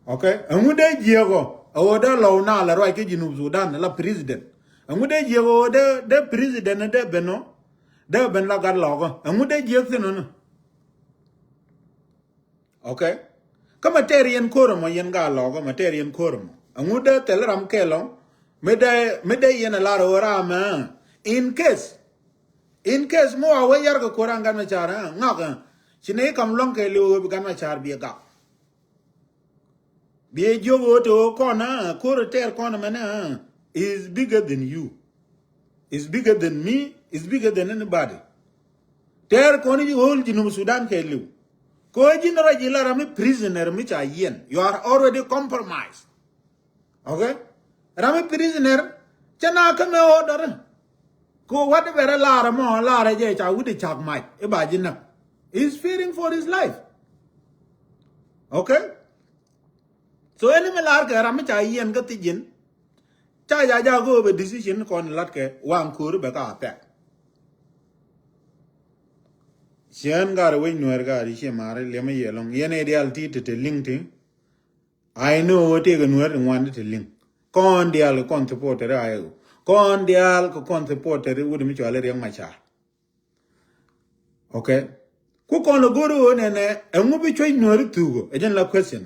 okay amu de jego o da lo na la ro ke jinu Sudan la president amu de jego de president de beno de ben la ga lo go amu de jeg tin no okay ka materian korum yen ga lo go materian korum amu de tel ram ke lo me de yen la ro ra ma in case mo awe yar ko koran gan ma chara ngaka chine kam long ke lu gan ma char bi ga bi jogo to kona kor ter kona mana is bigger than you, is bigger than me, is bigger than anybody. Ter koni ji hol jinu Sudan ke lu ko jin ra ji la rami prisoner mi cha yen, you are already compromised. Okay, rami prisoner chana ka me order ko what very la mo la ra je cha wudi chak mai e ba jin na is fearing for his life. Okay, so any me lar ka rami cha yen ga ti jin cha ja go be decision kon lat ke wang kur be ka pe chen gar we nuer ga ri che mare le me yelong yene dial ti te linking I know te ga nuer ngwan te link kon dial kon support re ayo kon dial ko kon support re wudi mi chale re ma cha okay ku kon lo goro ne ne engu bi choi nuer tugo e den la question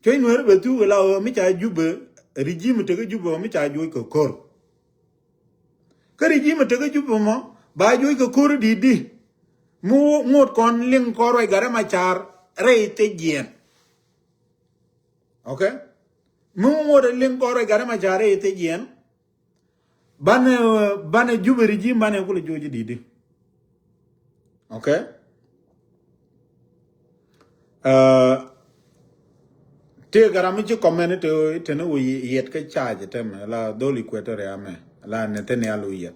choi nuer be tugo la o mi cha jube regime te ga jube mi cha joy ko kor ka regime te ga jube mo ba joy ko kor di mu ngot kon ling koroi gare ma char re te jien okay mu ngot ling koroi gare ma char re te jien bane jube regime bane ko joji di okay te garami ci community te no yet ka charge tem la doli kweto re ame la ne te ne alu yet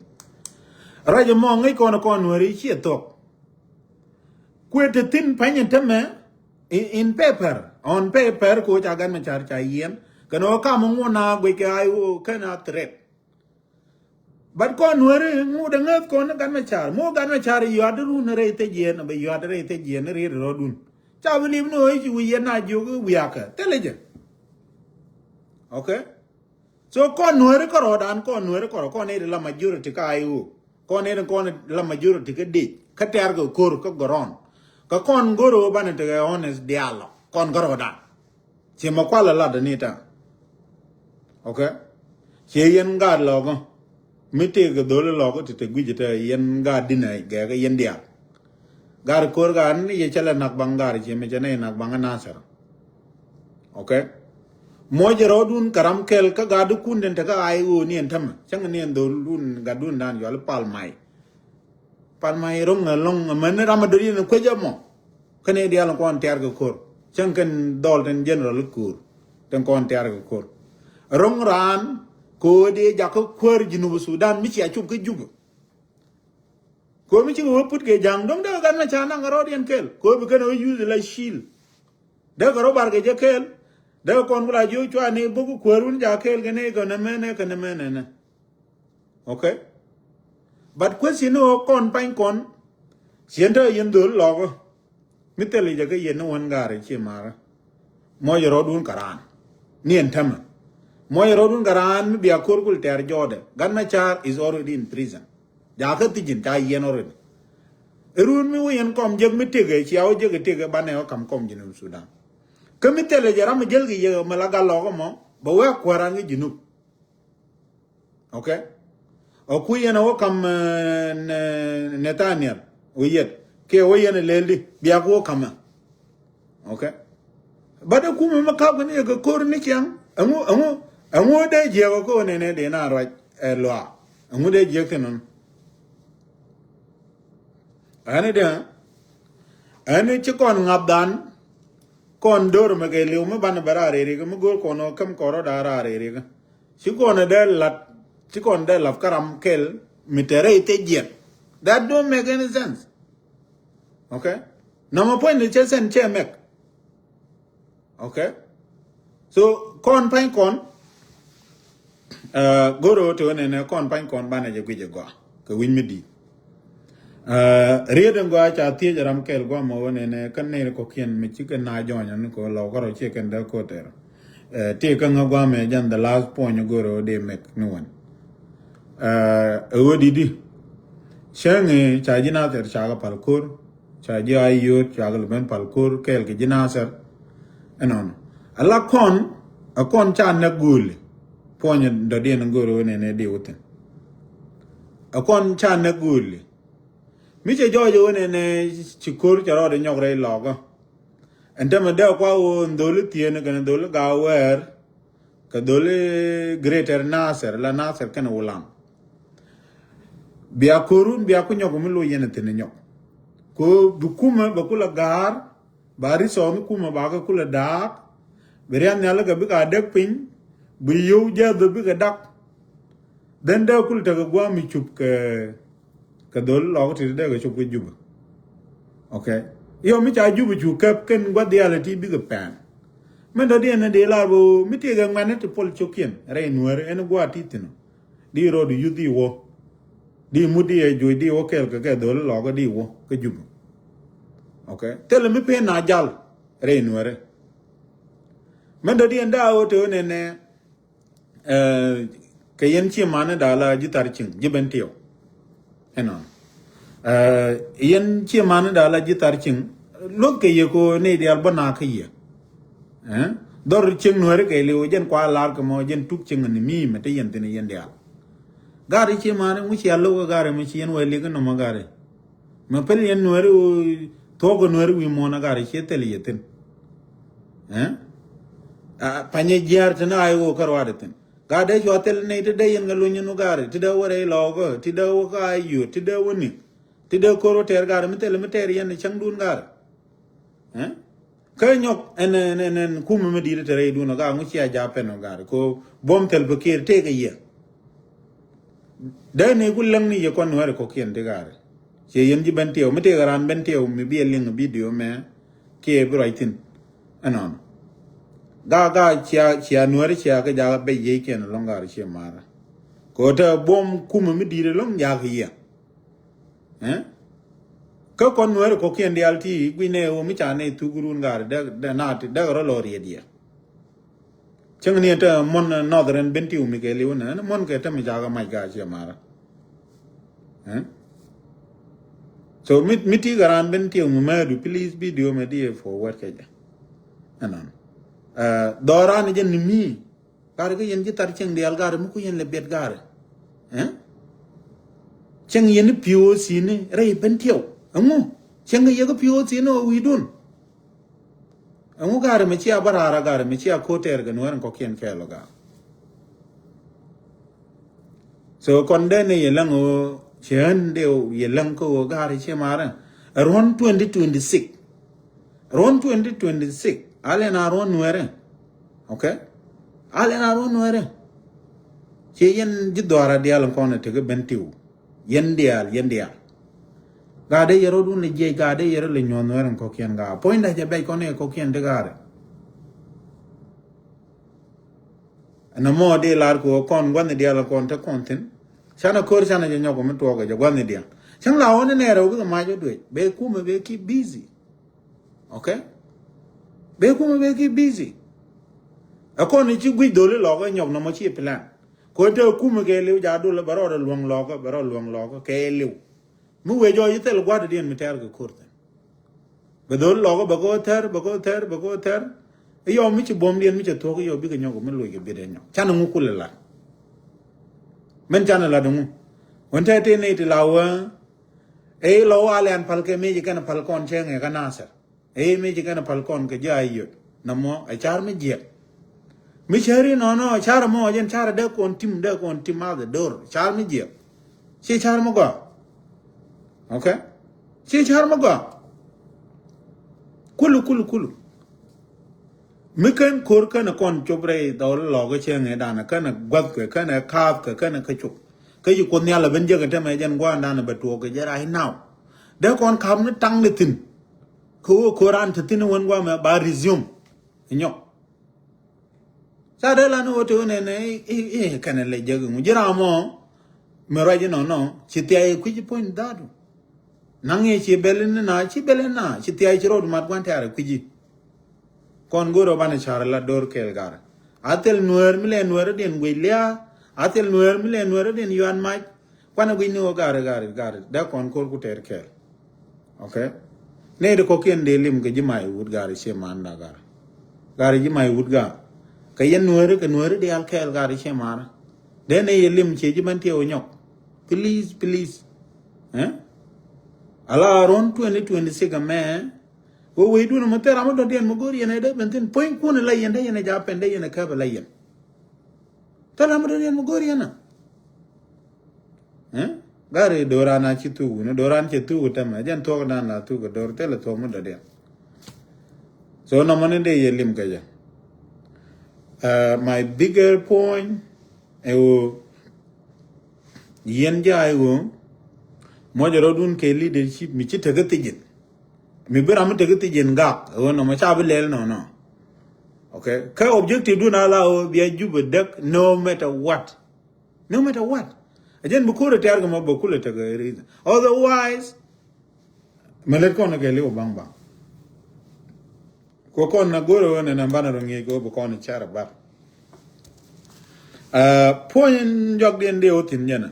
rajo mo ngai kono wari ci tok kwete tin panyen teme in paper on paper ko cha gan ma char cha yen kano ka mo na gwe ke ayu kana threat but kon wari mu de ngat kon gan ma char mo gan ma char yo adu ne re te yen be yo adu re te yen re ro dun cha believe no yi wi na ju wi aka teleje okay so kon wari ko rodan kon wari ko ne la majority ka ayu kon ne kon la majority ke di ka ter go kor ko goron ka kon goro bane te honest dialogue kon goro dan che ma kwala la de nita okay che yen ga logo mite ga dole logo te gwijete yen ga dinai ga yen dia gar kor ga ni ye chala nak bangar che me jane nak bangana sar okay moje rodun karam kel ka ga du kunden te ga ai o ni entam chang ni en do lun ga dun dan yo palmai rong long men ramadori no ko jamo kane dia lo kon ter ga kor chang kan dol den general kur den kon ter ga kor rong ran ko de ja ko kor jinu Sudan mi ci acu ke jubu ko mi ci wo put ke jang dong de gan na chana ngaro den kel ko bi kan o use la shield de ko robar ke je kel de kon bula jo chwa ne bugu korun ja kel ke ne ko na mene na okay but question o kon pain kon siento yen dul logo miteli je ke yen won gare chi mara mo yoro dun karan nien tam mo yoro dun karan mi bia korkul ter jode gan ma char is already in prison ja ka tijin ta yen already erun mi wen kom jeg mitege chi aw jeg tege bane o kam kom jinu Sudan ke mitele je ram jel ge ye malaga logo mo bo we kwaran ge jinu okay o kuyena o kam Netanyel oyet ke oyena leldi biya ko kama okay bada kuma makaba ne ga kor ni kyang amu de je ko ne de na ro lo amu de je kenon ane ci kon ngabdan kon dor me ke lew me ban barare ri me gor kono kam koro darare ri ci kon de lat ci kon de laf karam kel mitere te jet that don't make any sense okay no mo point ni chesen che mek okay so kon pain kon goro to ne kon pain kon bana je guje go ko win midi rieden go cha tie ram kel go mo ne kan ne ko kien mi chi kan na jo nyan ko lo ko che kan da ko ter tie kan go me jan the last point goro de mek no one wodi di shenge cha jina ter cha ga palkur cha ji ayo cha ga ben palkur kel ke jina ser enon ala kon a kon cha na gul ponye do de ngoro ne de woten a kon cha na gul mi che jojo ne chikur charo de nyogre logo ente me de kwa o ndole tiene kan ndole ga wer ka dole greater Nasser la Nasser kan ulam biya korun biya ku nyogo mi lo yene tene nyok ko dukuma bakula gar bari so mi kuma ba ka kula dak berian nyala ga bi ka dek pin bi yu ja do bi ka dak den de kul ta gwa mi chup ka dol lo ti de ga chup ku juba okay yo mi cha juba chu kap ken gwa dia ti bi ka pan men do de na de la bo mi ti ga ngane ti pol chokien re nuer en gwa ti tino di ro du yu di wo di mudi e joy di wo kel ka dol lo ga di wo ka juba okay tele mi pe na jal re nuer men do di nda o to ne ke yen chi mane dala jitar ching jibentio enon yen chi mane dala jitar ching lok ke ye ko ne dial bana ke ye dor ching nuere ke le jen kwa lar ko mo jen tuk ching ni mi mete yen tene yen dial gari chi mane mu chi allo gari mu chi yen wele ko no ma gari me pel yen nuere to go nuere wi mo na gari chi tele yeten panye jar tena ayo karwa deten gade jotel ne te de yen galu nyunu gari te de wore logo te de wo ka ayu te de woni te de koro ter gari metel meter yen changdun gari kanyok en kuma me dire tere du no ga mu chia ja pe no gari ko bom tel bekir te ke ye de ne gulang ni ye kon wore ko kien de gari che yen ji bentio mete garan bentio mi bi ling video me ke brightin anon ga chia nuari chia ga ja be ye ken longar chia mara ko ta bom kuma mi dire long ya hiya ka kon nuari ko kien di alti gwine o mi cha ne tugurun gar da na ti da ro lori dia chang ni ta mon northern bentiu mi ke liuna mon ke ta mi ja ga mai ga chia mara so mi ti garan bentiu mu ma du please video me die forward ke ja anan dora ni jen mi gar ga yen ji tar cheng dial gar mu ku yen le bet gar cheng yen pio si ni re ben tiao amu cheng ye ga pio si no wi dun amu gar me chia barara gar me chia ko ter ga no ko ken ke lo ga so konde ne ye lang o chen deu ye lang ko gar che mara around 2026 ale na ron nuere okay ale na ron nuere che yen jidora dial ko ne te bentiu yen dial gade yero dun le je gade yero le nyon nuere ko kien ga point da je be ko ne ko kien de gare na mo de lar ko kon gwan dial ko te konten chana kor chana je nyoko me to ga je gwan dial chang la one ne ro ga ma jo dwe be ku me be keep busy okay be kuma be ki busy akoni chi gwi dole logo nyok no mo chi plan ko te kuma ke le ja dole baro luong logo ke le mu we jo yitel gwa de dien meter ko kurte be dole logo ba ko ter yo mi chi bom dien mi chi to yo bi ke nyok me lo ke bi de nyok chana ngu kulela men chana la dungu wonte te ne te lawa lo ale an pal ke me ji kana pal kon chenge ka Nasser me ji kana palkon ke jayo namo a char me je mi chari no char mo jen char de kon tim ma de dor char me je che char mo ga okay che char mo ga kulu mi kan kor kana kon chobre dol lo ga chenge dana kana gwat ke kana kap ke kana ka chuk ke yu kon ya la ben je ga te me jen gwa dana ba to ke jara hi now de kon kam ne tang le tin ko ran te tin won gwa ma ba resume nyok sa de la no to ne kana le jegu mu jira mo me raje no ci tiay ku ci point dadu nangi ci belen na ci tiay ci road mat gwante are ku ji kon goro bana char la dor kel gar atel nuer mile nuer den gwilia atel nuer mile nuer den yuan mai kwana gwi no gar da kon kor ku ter kel okay ne de ko ken de lim ga jimai wud gar che man da gar jimai wud ga kayen nuer de al kel gar che mar de ne lim che jiman te o nyok please ala around 2026 man we do no matera mo do den mo gori ene de benten point kun la yende yene ja pende yene ka bala yen tala mo do den mo gori ena gare dorana chitu no doran chitu tama jan to na na tu go dor tele to mo do den so no mane de yelim ka ja my bigger point yen ja ayo mo jaro dun ke leadership mi chita ga tijin mi bira mu tege tijin gak wono ma chabe lel no okay ka objective do na la o bi juba dek no matter what ajen bu ko re tar ga ma bu ko le tege reason otherwise melet ko na ke le bang ko na goro wona na bana ro ngi go bu ko ni chara ba point jog den de otin nyana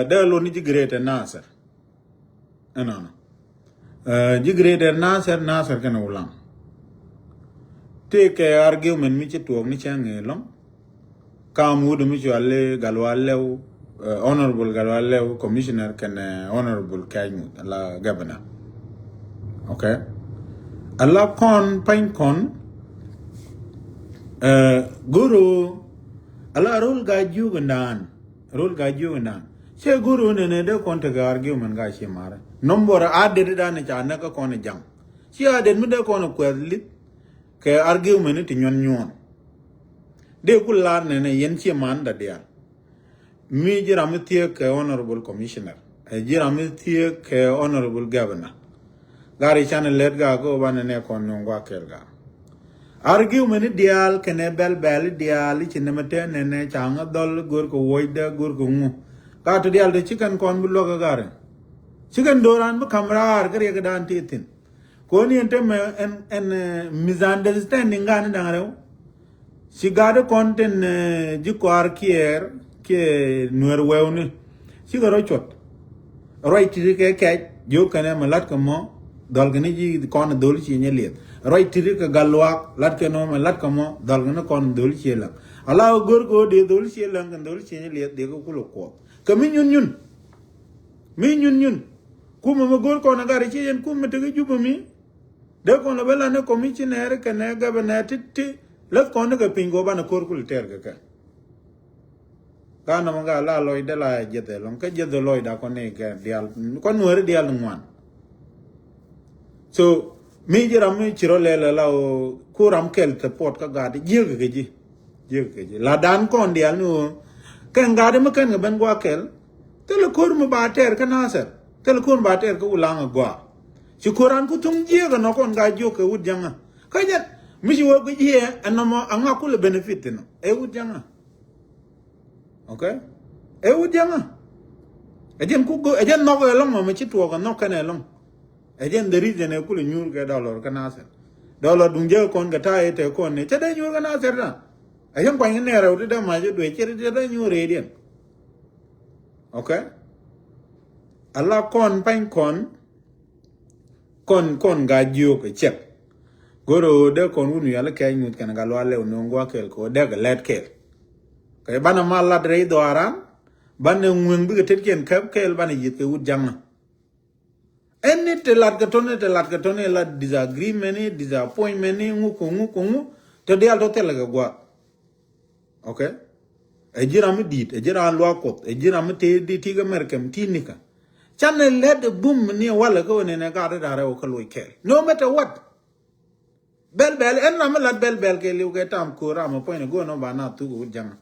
da lo ni jigrete nasar no Jigreder Nasser kana ulang. Take argument mi chituog ni change long. Kamud mi chwale galwalew honorable galwalew commissioner can honorable Kajmut la governor. Okay. Allah kon pain kon guru Allah rule ga jugandan. Che guru ne de kon te argument ga che mara. Number added dan cha na ka kon jang. Chi added mi de kon kwedlit ke argument ti nyon. De kular ne yen chi man da dia. Mi jiram tie ke honorable commissioner. Jiram tie ke honorable governor. Gari channel let ga go ban ne kon ngwa kel ga. Argument dial ke ne bel dial chi ne mate ne changa dol gur ko woida gur ko ngu. Ka to dial de chicken kon bu lo ga gare. Chicken doran bu kamrar kare ga dan titin. Ko ni ente me en misunderstanding gan dangare. Sigade content ji kwar kier ke nuer wewni. Sigaro chot. Right ti ke jo kane malat ko mo dal gani ji kon dol chi nyeliet. Right ti ke galwak lat ke no malat ko mo dal gani kon dol chi la. Ala gor ko de dol chi la kan dol chi nyeliet de ko kulo ko. Kami nyun. Kuma magor ko na gari chi yen kuma te juba mi. De ko na bela ne commissioner ke ne governor ti let ko ne ga pingo bana kor kul ter ga. Kana manga la loy de la jete long ke jete loy da ko ne ga dial ko nuere dial ngwan. So mi jira mi chiro le la o kuram kel te pot ka ga de jege ji. La dan kon dial no kan ga de makan ga ban gwa kel tele kor mu ba ter ka nasar tele kor ba ter ka ulanga gwa ci koran ku tung jega no kon ga jo ke wudjanga ka jet mi ci wo ko je anamo anga ku le benefit no e wudjanga okay e wudjanga ejen ku go ejen no go long mo ci to ga no kana long ejen de reason e ku le nyur ga dollar ka nasar dollar dung je kon ga ta e te kon ne te de nyur ga nasar da ejen kwa ne rew de ma je do e chere de nyur e dien okay Allah kon pain kon ga jio ke chek goro de kon unu yala kay nyut kan ga lwale no ngwa kel ko de ga let kel kay bana mala dre do aran ban ngwen bi tet ken kap kel bana yit ke wut jang eni te lat ga tone la disagreement ni disappointment ni ngu te de al do tel ga gwa okay ejiram dit ejiram lwakot ejiram te di tiga merkem tinika channel led boom ni wala ko ne ga da o kaloy kel no matter what bel en ram la bel ke liu ke tam ko ram point go no ba na tu go jang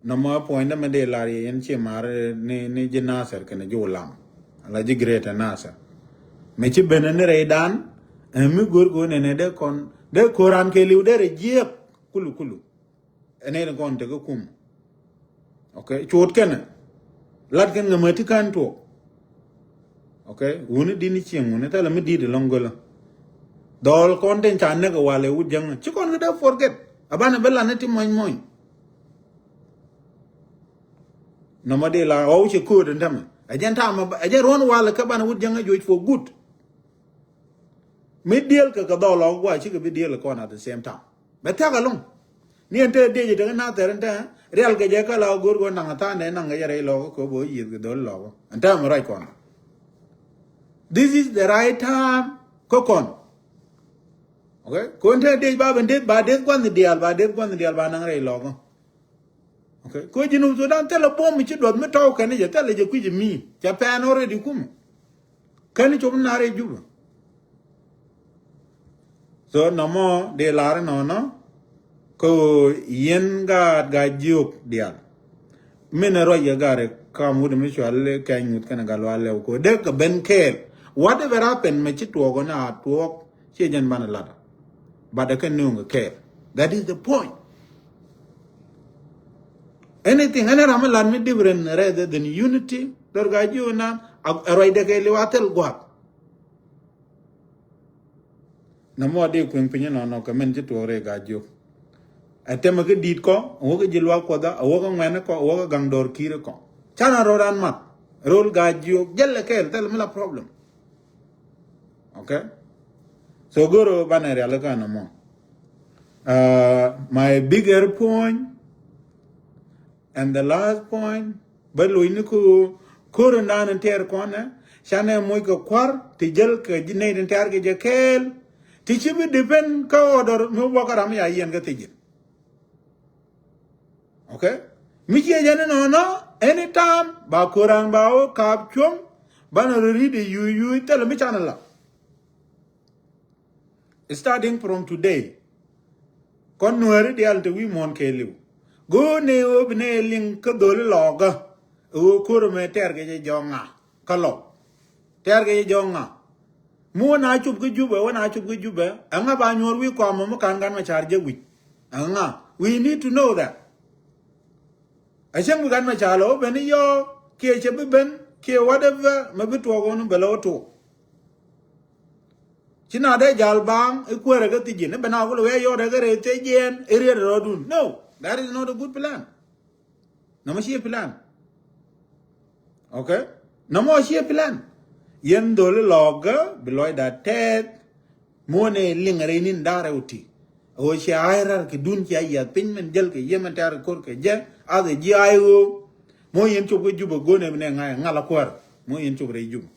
no ma point na me de la yen che mar ne jina ser ke ne jolam la ji great nasar me ci benen re dan mi gor go ne de kon de koran ke liu de re jep kulu ene kon te ko kum okay chot ken lat ken ngamati kan to okay woni dini chieng woni tala mi di de longola dol kon den chan ne ko wale wut jang ci kon ga forget abana bella ne ti moy no ma de la o ci ko den tam ajen ta ma ajen ron wala ka bana wut jang jo for good mi deal ka dol lo wa ci ka bi deal ko na the same time beta ga long ni ente de je na terenta real ke je ka la gor go na ta ne na ga yare lo ko bo yi ga dol lo anta ma right kon this is the right time ko kon okay ko ente de ba ben de ba de kon dial ba na re lo ko okay ko jinu Sudan tele bom ci do mi taw kan je tele je ku je mi ja pa no re di kum kan ci na re ju so no mo de la no ko yen ga juk dial mena ro ya gare ka mu de mi chale ka nyut kana ga wale ko de ka ben kel whatever happen me chi to go na to che jan ban la ba de kan nu kel that is the point anything ana ram lan mi different rather than unity dor ga ju na ro de ke liwatel gwa na mo de ku pinya no ka men chi to re ga juk atema ke dit ko wo ke jilwa ko da wo ko ngene ko wo ko gang dor kire ko chana rodan mat rol ga jio jelle kel tel mala problem okay so goro banere ala kana mo my bigger point and the last point balo ni ko rondan ter ko na chane moy ko kwar ti jel ke jine den ter ke je kel ti chibi depend ko odor mo bokaram ya yen ga tijin okay mikie jane no anytime ba kurang ba o kap chum bana read you tell me channel la starting from today kon nuere di alte wi mon ke liu go ne o bne link ko dol loga o kuro me terge je jonga kalo terge je jonga mo na chup ko juba wona chup ko juba anga ba nyor wi ko mo kan ma charge wi anga we need to know that Asham gan ma chalo ben yo ke chebe ben ke whatever mabitu go no beloto china de jal bang e kwere ga tijine bena go we yo de gare te jen ere rodun no that is not a good plan no ma shi plan okay no mo shi plan yen dole loga beloy da tet mone lingare nin dare uti o shi ayrar ke dun ki ayat pin men jel ke yemen tar kor ke je ade ji ayo mo yen chogo juba gone ne ngala kwar mo yen chogo re juba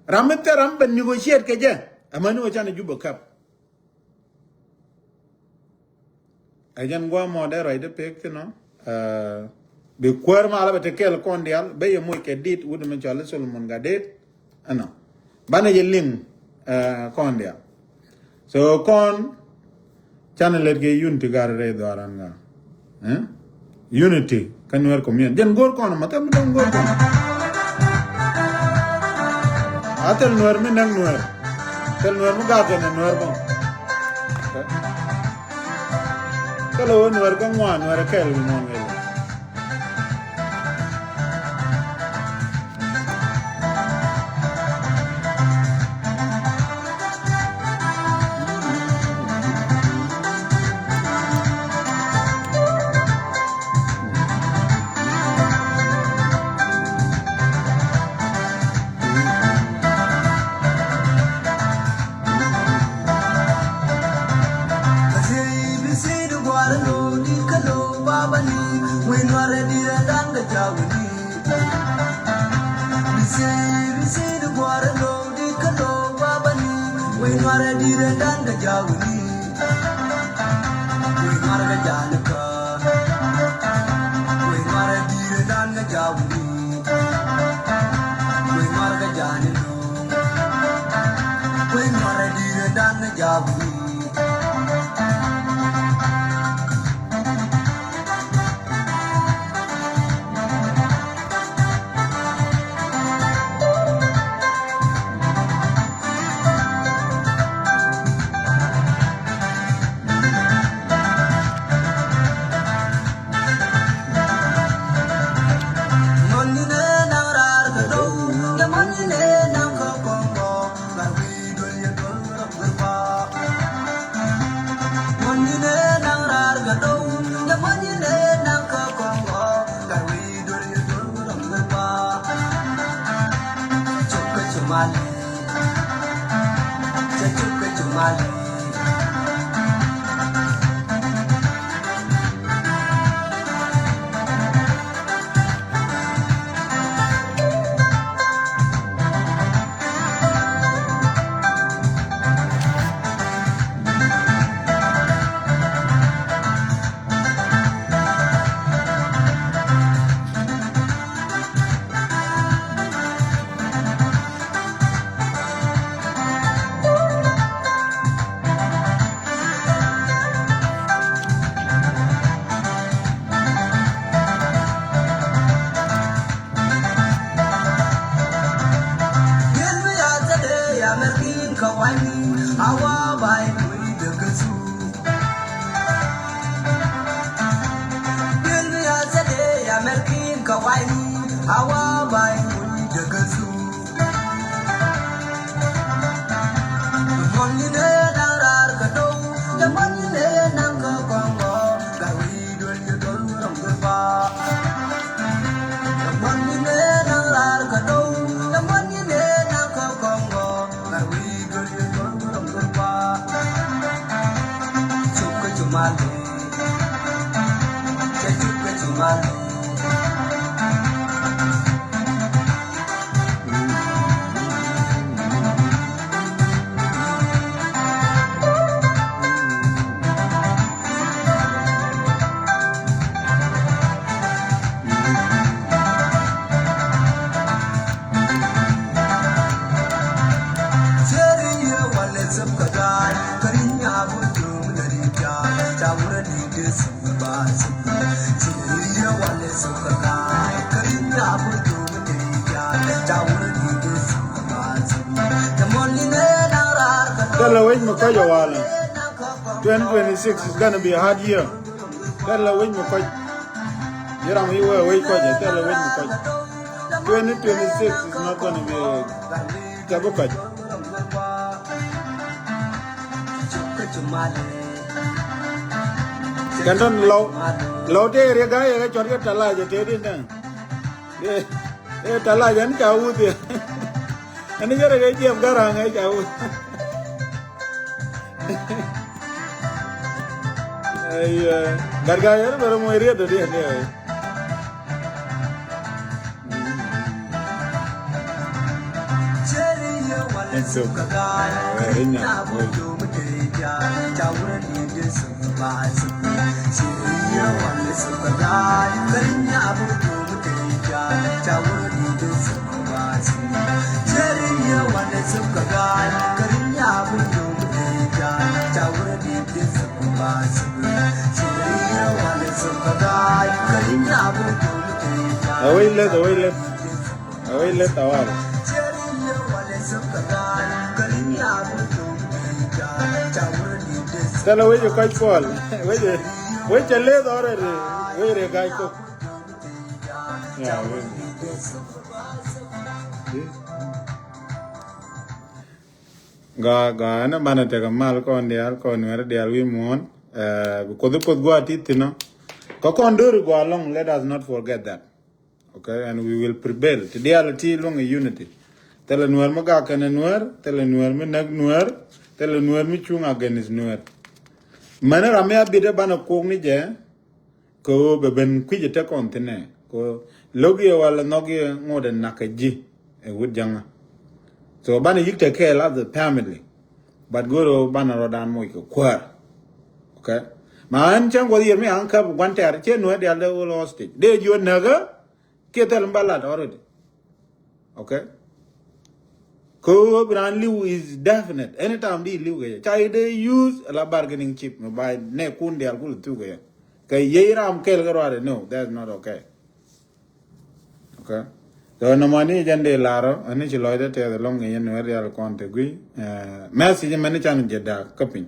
ramete ram ben negotiate ke je amani o chana juba kap ajan gwa mo de right pek no be kwar ma ala te kel kondial be ye mo ke dit wudu men chala solomon gadet ana bana je ling kondial so kon channel ge unity gar re dwaranga unity kan wer community den gor kono mata mi don gor kono atel nuer mi nang nuer tel nuer mu ga ne nuer bon kalo nuer ko ngwan nuer kel mi mon ngel Tell away Makayawala. 2026 is gonna be a hard year. Tell away Makay. Yaram you were away for you. Tell away Makay. 2026 is not gonna be a Tabukaj. Canton low day, a guy, a chocolate Talaja, Teddy. Eh, Talajan Kawudi. And you got a idea of Garang, I go. Gargaya, but I'm area to the end. It's so away let awal. Tell away you catch fall. Wait a late already. Wait a guy cook. Yeah, ga na bana tega mal ko ndial ko nwere dial wi mon ko the pod go atitino ko kondur go along. Let us not forget that. Okay, and we will prevail to reality long a unity. Tell nuer maga kan nuer, tell nuer mi nag nuer, tell nuer mi chung against nuer. Mana ramya bide bana ko ni je ko be ben kwije te kontine ko logi wala nogi ngode nakaji e wudjanga. So bana yikte care of the family, but go to bana rodan mo ko kwar. Okay, man chang go yemi anka one ter che no de alle hostage de you naga ketel mbalad already. Okay, ko brand liu is definite anytime they liu chai they use a bargaining chip no by ne kun de alkul tu ga kay yeram kel garwade. No, that's not okay. Okay, so no money jande laro ani ci loyde te the long yen wer yal konte gui merci je mani chan jedda kapin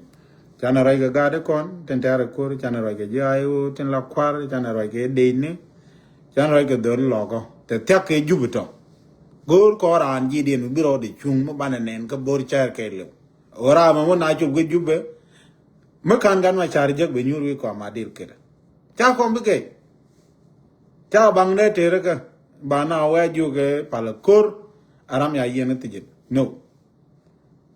chan ray ga gade kon ten tare ko chan ray ga jayu ten la kwar chan ray ga deini chan ray ga dor logo te tek e jubuto gor ko ran ji den biro de chung mo bananen ka bor char kele ora ma mo na chu ge jubbe ma kan gan ma char jeg be nyuru ko ma dir kede cha ko mbike cha bang ne tere ka bana wa ju ge palakor aram ya yen tijin. No,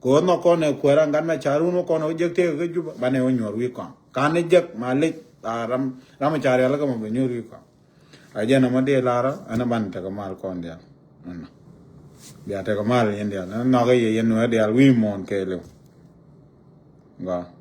ko no ko ne ko ran gan ma charu no ko no je te ke ju ba ne onyor wi ko kan ne je malik ram chari ala ko mo nyor wi ko a je na ma de lara ana ban ta ko mal ko ndia biya ta ko mal yen dia na ga ye yen no dia wi mon ke le ga